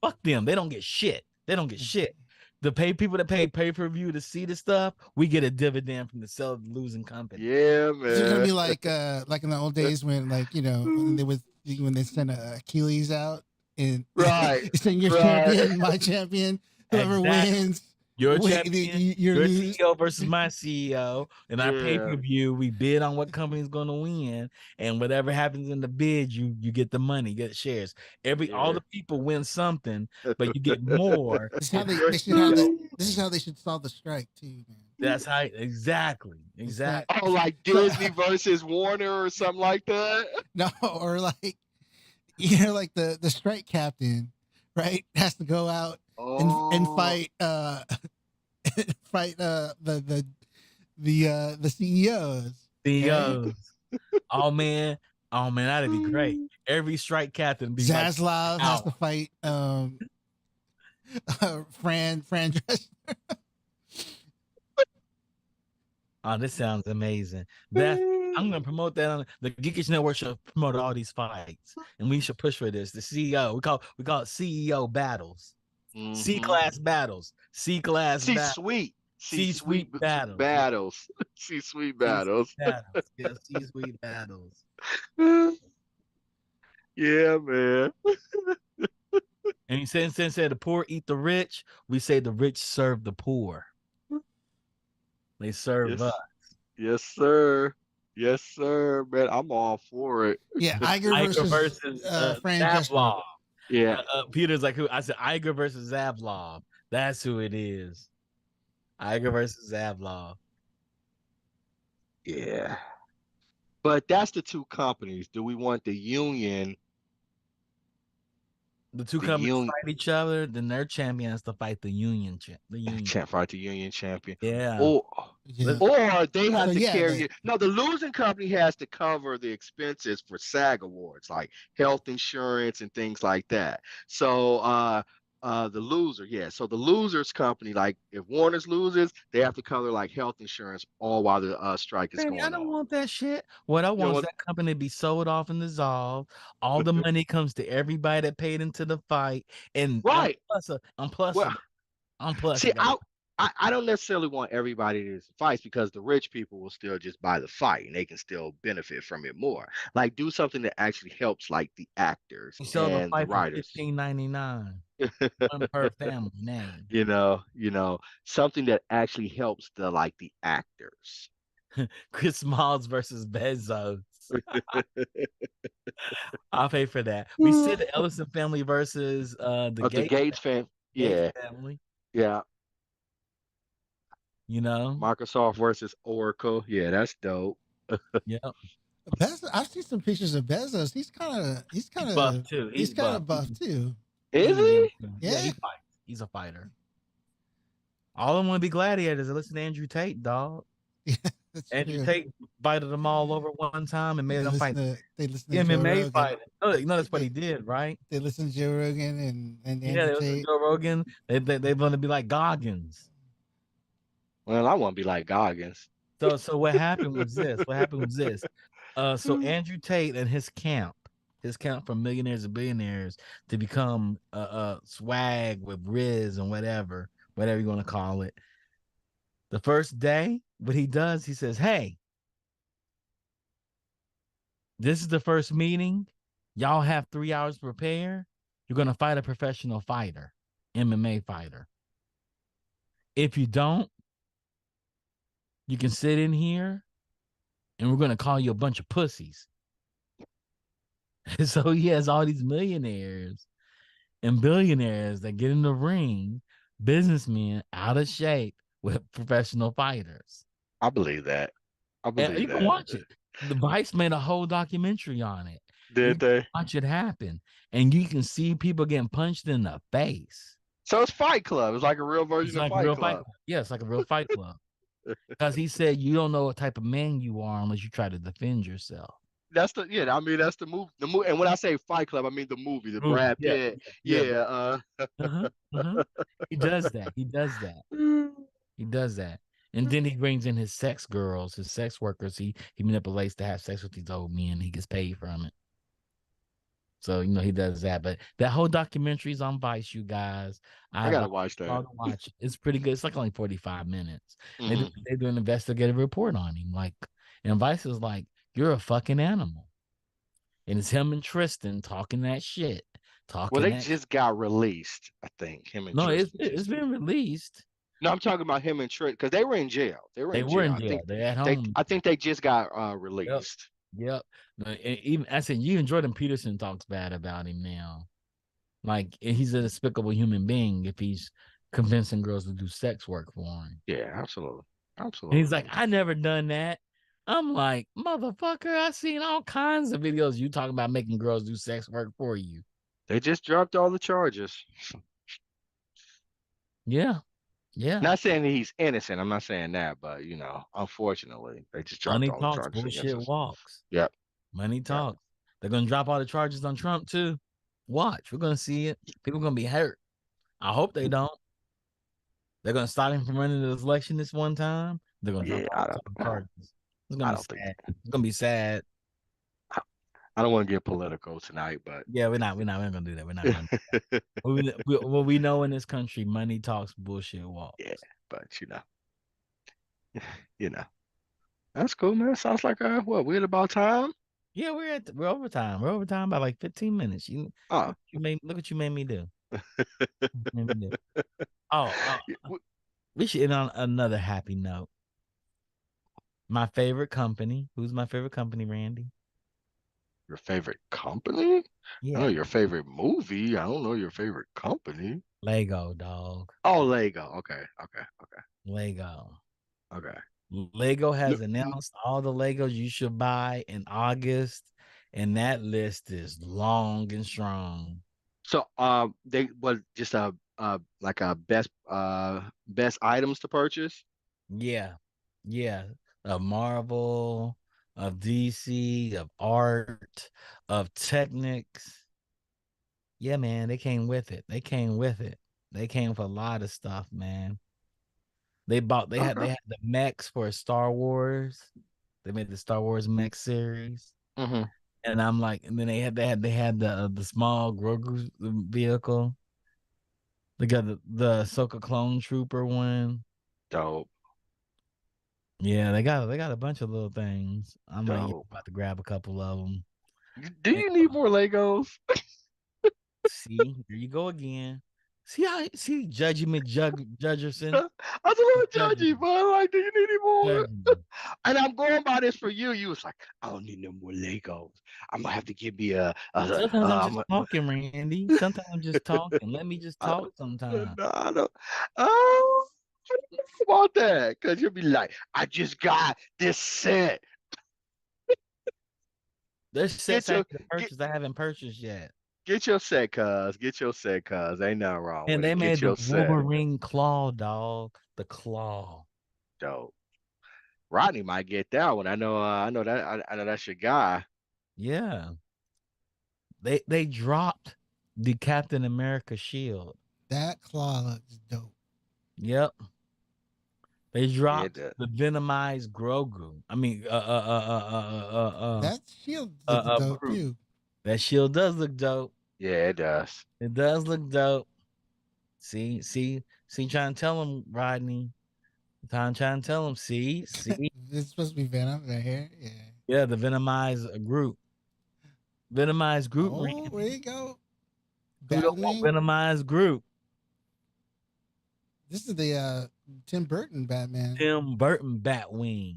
Fuck them. They don't get shit. They don't get shit. The people that pay pay-per-view to see the stuff, we get a dividend from the sell of the losing company. Yeah, it's gonna man. be like in the old days when when they send Achilles out and Right. send your Right. champion, my champion, whoever Exactly. wins. Your win, champion, your your lose. CEO versus my CEO. And our Yeah. pay-per-view, we bid on what company's gonna win. And whatever happens in the bid, you get the money, get shares. All the people win something, but you get more. This is how this is how they should solve the strike too, man. That's how exactly. Oh, like Disney versus Warner or something like that. No, or like like the strike captain, right? Has to go out and fight fight the CEOs. CEOs. Oh man, that'd be great. Every strike captain be Zaslav like, has to fight Fran Drescher. Oh, this sounds amazing. I'm gonna promote that on the Geekish Network. Should promote all these fights, and we should push for this. The CEO, we call it CEO battles, C-class battles, C-class C-suite, C-suite battles, C-suite battles, yeah, C-suite battles. Yeah, man. And he said, the poor eat the rich, we say the rich serve the poor. They serve us. Yes. Yes, sir. Yes, sir. Man, I'm all for it. Yeah, Iger Iger versus versus Francesco. Zablov. Yeah. Peter's like, who? I said Iger versus Zablov. That's who it is. Iger versus Zablov. Yeah. But that's the two companies. Do we want the union? The two The companies union fight each other, then their champion has to fight the union. The union. champ fight the union champion. Yeah. Or Yeah. or they So have to yeah, carry it. No, the losing company has to cover the expenses for SAG awards, like health insurance and things like that. So the loser, yeah. So the losers company, like if Warner's loses, they have to cover like health insurance all while the strike is Man, I going don't on. want that shit. What I You know want is what? that company to be sold off and dissolved. All the money comes to everybody that paid into the fight, and Right. I'm plus Well, of that. I'm plus see, of that. I don't necessarily want everybody to fight because the rich people will still just buy the fight and they can still benefit from it more. Like do something that actually helps like the actors You sell the and the fight for writers. $15.99. One per family name. Something that actually helps the actors. Chris Smalls versus Bezos. I'll pay for that. We said the Ellison family versus the Of the Gates Gates fan, Gates yeah, family. yeah. You know. Microsoft versus Oracle, yeah, that's dope. Yep. Bezos, I've seen some pictures of Bezos. He's buff too. He's kind of buff too. Is He's he? yeah, Yeah, he fights. He's a fighter. All of them want to be gladiators. And listen to Andrew Tate, dog. yeah, that's Andrew true. Tate invited them all over one time and made them fight They listen to Joe MMA Rogan. fighting. No, you know that's what he did, right? They listen to Joe Rogan and Yeah, Andrew they listen to Tate. Joe Rogan. They want to be like Goggins. Well, I want to be like Goggins. So what happened was this. So Andrew Tate and his camp from millionaires and billionaires to become swag with Riz and whatever you want to call it. The first day, what he does, he says, "Hey, this is the first meeting. Y'all have 3 hours to prepare. You're gonna fight a professional fighter, MMA fighter. If you don't, you can sit in here and we're gonna call you a bunch of pussies." So he has all these millionaires and billionaires that get in the ring, businessmen out of shape with professional fighters. I believe that. And you can watch it. The Vice made a whole documentary on it. Did they? Watch it happen, and you can see people getting punched in the face. So it's Fight Club. It's like a real version of Fight Club. Yeah, it's like a real fight club. Because he said you don't know what type of man you are unless you try to defend yourself. That's the that's the movie. The movie, and when I say Fight Club, I mean the movie, the Brad Pitt. Yeah. He does that. He does that. And then he brings in his sex girls, his sex workers. He manipulates to have sex with these old men. He gets paid from it. So he does that. But that whole documentary is on Vice, you guys. I gotta watch that. Watch it. It's pretty good. It's like only 45 minutes. Mm-hmm. They do an investigative report on him. And Vice is like, "You're a fucking animal." And it's him and Tristan talking that shit. Well, they just got released, I think. Him and Tristan. It's been released. No, I'm talking about him and Tristan because they were in jail. They were in jail. They're at home. I think they just got released. Yep. Even I said, even Jordan Peterson talks bad about him now. Like he's a despicable human being if he's convincing girls to do sex work for him. Yeah, absolutely. And he's like, "I never done that." I'm like, "Motherfucker, I seen all kinds of videos you talking about making girls do sex work for you." They just dropped all the charges. Yeah. Not saying that he's innocent. I'm not saying that, but unfortunately, they just dropped all the charges. Bullshit walks. Yep. Money talks. They're gonna drop all the charges on Trump too. Watch, we're gonna see it. People are gonna be hurt. I hope they don't. They're gonna stop him from running this election this one time. They're gonna drop all the charges. It's gonna be sad. It's gonna be sad. I don't want to get political tonight, but yeah, we're not gonna do that. We're not gonna do that. What we know in this country, money talks, bullshit walks. Yeah, but that's cool, man. Sounds like we're at about time. Yeah, we're over time. We're over time by like 15 minutes. Look what you made me do. Let me do- Oh, we should end on another happy note. My favorite company. Who's my favorite company, Randy? Your favorite company? I know Yeah, your favorite movie. I don't know your favorite company. Lego, dog. Oh, Lego. Okay, okay, okay, Lego. okay. Lego No, has announced all the Legos you should buy in August, and that list is long and strong. so they was just like a best items to purchase. Yeah, yeah. Of Marvel, of DC, of art, of Technics. Yeah, man, they came with it. They came with it. They came with a lot of stuff, man. Okay. They had the mechs for Star Wars. They made the Star Wars mech series. Mm-hmm. And I'm like, and then they had the small Grogu vehicle. They got the Ahsoka clone trooper one. Dope, Yeah, they got a bunch of little things. I'm like, yeah, dope. about to grab a couple of them. Do you need more Legos? See, there you go again. See judging me, Judgerson, I was a little judging judgy, but I'm like, do you need any more? judging me. And I'm going by this for you. You was like, I don't need no more Legos. I'm gonna have to give me Sometimes I'm just talking, Randy. Sometimes I'm just talking. Let me just I talk sometimes. no, I don't. Oh, I don't know about that because you'll be like, I just got this set. There's sets Get I your need to get purchase I haven't purchased yet. get your set, cuz. Get your set, cuz. Ain't nothing wrong And with they it. Get made the your set. Wolverine claw, dog. The claw. Dope. Rodney might get that one. I know that's your guy. Yeah. They dropped the Captain America shield. That claw looks dope. Yep. They Yeah, dropped the Venomized Grogu. I mean, That shield looks dope Groot. too. That shield does look dope. yeah, it does. It does look dope. See, trying to tell him, Rodney. Trying to tell him, see. It's supposed to be Venom right here. Yeah. Yeah, the Venomized Groot. Venomized Groot, Oh, there Randy. you go. Who don't want Batwing. Venomized Groot? This is the Tim Burton Batman. Tim Burton Batwing.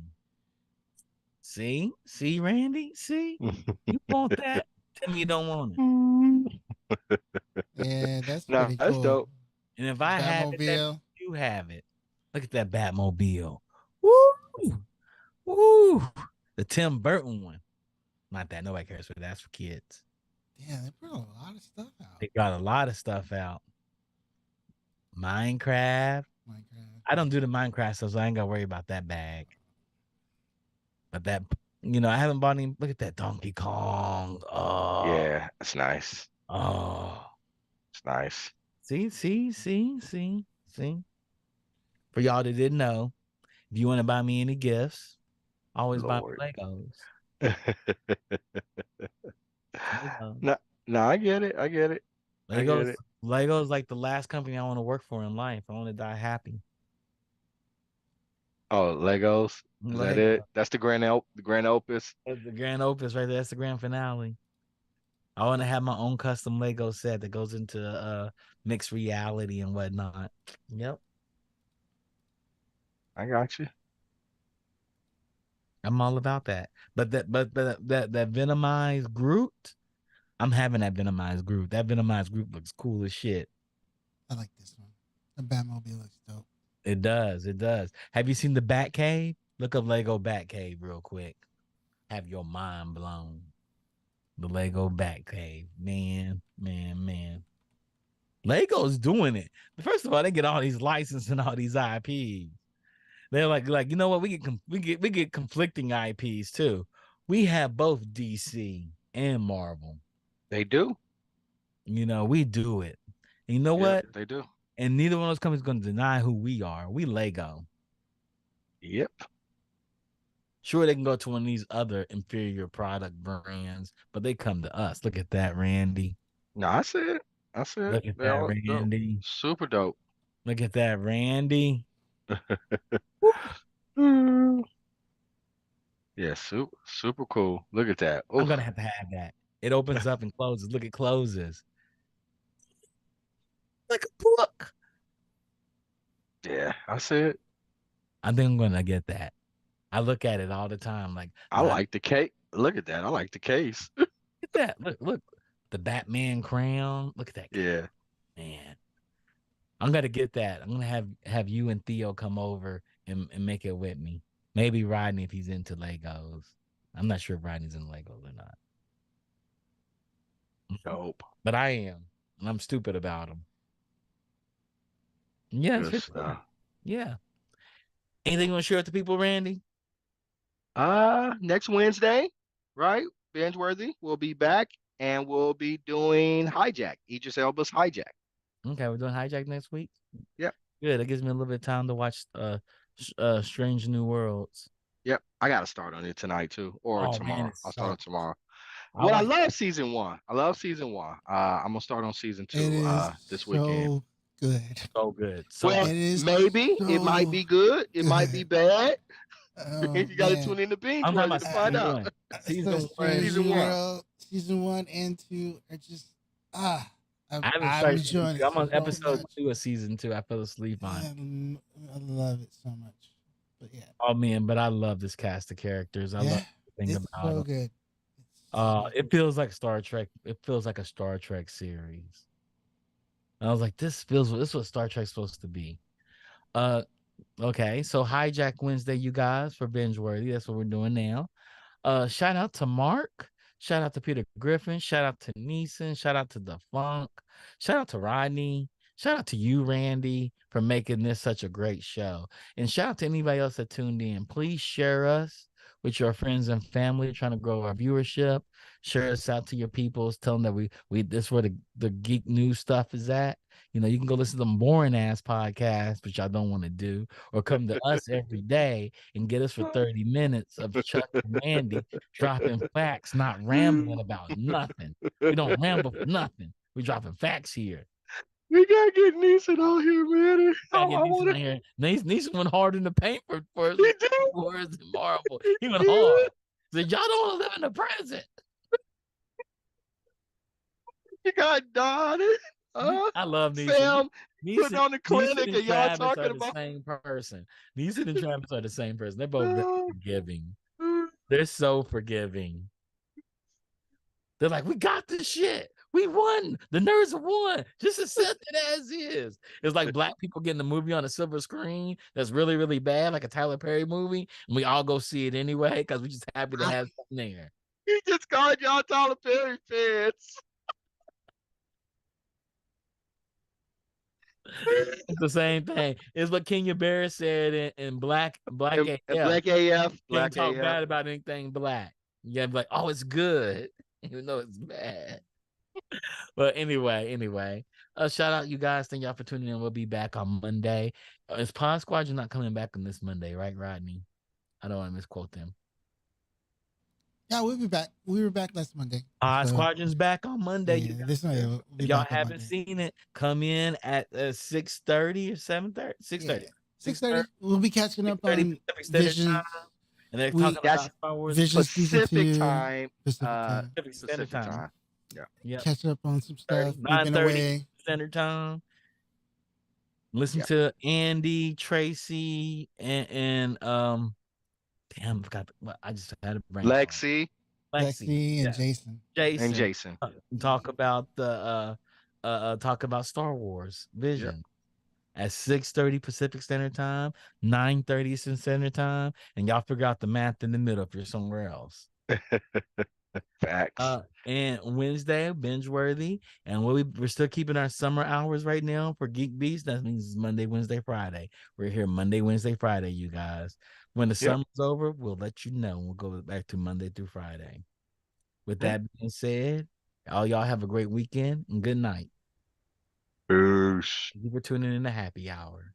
See, Randy. See, you want that? Tell me you don't want it. Yeah, that's Nah, pretty that's cool. dope. And if I have it, that Batmobile. you have it. Look at that Batmobile. Woo, woo. The Tim Burton one. Not that nobody cares for that. That's for kids. Yeah, they put a lot of stuff out. They got a lot of stuff out. Minecraft. Minecraft. I don't do the Minecraft stuff, so I ain't gotta worry about that bag. But that, I haven't bought any. Look at that Donkey Kong. Yeah, it's nice. Oh. It's nice. See. For y'all that didn't know, if you want to buy me any gifts, always buy Lord. me Legos. Legos. No, no, I get it. I get it. I get Legos. it. Legos like the last company I want to work for in life. I want to die happy. Oh, Legos. Is that Lego. it? That's the grand opus. That's the grand opus right there. That's the grand finale. I want to have my own custom Lego set that goes into mixed reality and whatnot. Yep. I got you. I'm all about that. But that Venomized Groot, I'm having that Venomized Groot. That Venomized Groot looks cool as shit. I like this one. The Batmobile looks dope. It does. It does. Have you seen the Batcave? Look up Lego Batcave real quick. Have your mind blown. The Lego Batcave. Man. Lego's doing it. First of all, they get all these licenses and all these IPs. They're like, you know what? We get conflicting IPs too. We have both DC and Marvel. They do. We do it. And you know Yep, what? they do. And neither one of those companies is going to deny who we are. We Lego. Yep. Sure, they can go to one of these other inferior product brands, but they come to us. Look at that, Randy. No, I said it. I said Look at they're that, all dope. Randy. Super dope. Look at that, Randy. Yeah, super cool. Look at that. I'm Oof. gonna have to have that. It opens up and closes. Look, it closes. Like a book. Yeah, I said I think I'm gonna get that. I look at it all the time. Like, I like the case. Look at that. I like the case. at that. Look. The Batman crown. Look at that. Yeah. Man. I'm gonna get that. I'm gonna have you and Theo come over and make it with me. Maybe Rodney if he's into Legos. I'm not sure if Rodney's in Legos or not. Dope. But I am. And I'm stupid about them. Yeah, it's Good pretty cool. stuff. Yeah. Anything you want to share with the people, Randy? Next Wednesday, right? Binge worthy. We'll be back and we'll be doing Hijack. Idris Elba's Hijack. Okay, we're doing Hijack next week. Yep. Good. That gives me a little bit of time to watch Strange New Worlds. Yep. I gotta start on it tonight too, or Oh man, tomorrow. it's I'll so start on tomorrow. I Well, I like love season one. I love season one. I'm gonna start on season It two is this weekend. so good. so good. So Well, It is maybe it might so be good. It might be good. bad. Oh, You got to man. tune in to binge I'm talking worthy about to find season out. one. So Season one. Strange Season New one. World, season 1 and 2 are just I haven't I'm started enjoying it I'm on so episode much. 2 of season 2. I fell asleep on it. I love it so much. But yeah, Oh man, but I love this cast of characters. I love everything it's about so them. good. It's so good. It feels like Star Trek. It feels like a Star Trek series. And I was like, this is what Star Trek's supposed to be. Uh, okay, so Hijack Wednesday, you guys, for binge worthy. That's what we're doing now. Shout out to Mark. Shout out to Peter Griffin. Shout out to Neeson. Shout out to The Funk. Shout out to Rodney. Shout out to you, Randy, for making this such a great show. And shout out to anybody else that tuned in. Please share us with your friends and family, trying to grow our viewership. Share us out to your peoples. Tell them that we this is where the geek news stuff is at. You know, you can go listen to them boring ass podcasts, which I don't want to do, or come to us every day and get us for 30 minutes of Chuck and Randy dropping facts, not rambling about nothing. We don't ramble for nothing. We dropping facts here. We gotta get Neeson out here, man. Gotta get I Neeson wanna. out here. Neeson went hard in the paint for He did. words and Marvel. He went Yeah. hard. Said y'all don't want to live in the present. You got Don. I love Neeson. Sam putting Neeson, on the Neeson clinic, and and y'all Travis talking are the about. same person. Neeson and Travis are the same person. They're both very Uh, forgiving. They're so forgiving. They're like, we got this shit. We won. The nerds have won. Just accept it as is. It's like black people getting a movie on a silver screen that's really, really bad, like a Tyler Perry movie, and we all go see it anyway because we're just happy to have something there. He just called y'all Tyler Perry fans. It's the same thing. It's what Kenya Barris said in Black And AF. Black AF. Can't Black talk AF. bad about anything black. You gotta be like, oh, it's good, even though it's bad. But anyway, shout out you guys. Thank y'all for tuning in. We'll be back on Monday. Is Pod Squadron not coming back on this Monday, right, Rodney? I don't want to misquote them. Yeah, we'll be back. We were back last Monday. Pod Squadron's back on Monday. Yeah, this Monday. We'll if y'all haven't seen it, come in at 6:30 or 7:30. 6:30. 6:30. We'll be catching up on Visions. And they're talking about Star Wars. Visions Pacific time. Pacific Standard Time. Yeah. Catch up on some stuff. 9:30 Standard Time. Listen to Andy, Tracy, and damn, I forgot. I just had a brain. Lexi and Jason. Jason. Talk about the talk about Star Wars Vision at 6:30 Pacific Standard Time, 9:30 Eastern Standard Time, and y'all figure out the math in the middle if you're somewhere else. Facts. And Wednesday, binge worthy, and we're still keeping our summer hours right now for GeekBeast. That means Monday, Wednesday, Friday. We're here Monday, Wednesday, Friday, you guys. When the summer's over, we'll let you know. We'll go back to Monday through Friday. With that being said, all y'all have a great weekend and good night. Boosh. Thank you for tuning in to Happy Hour.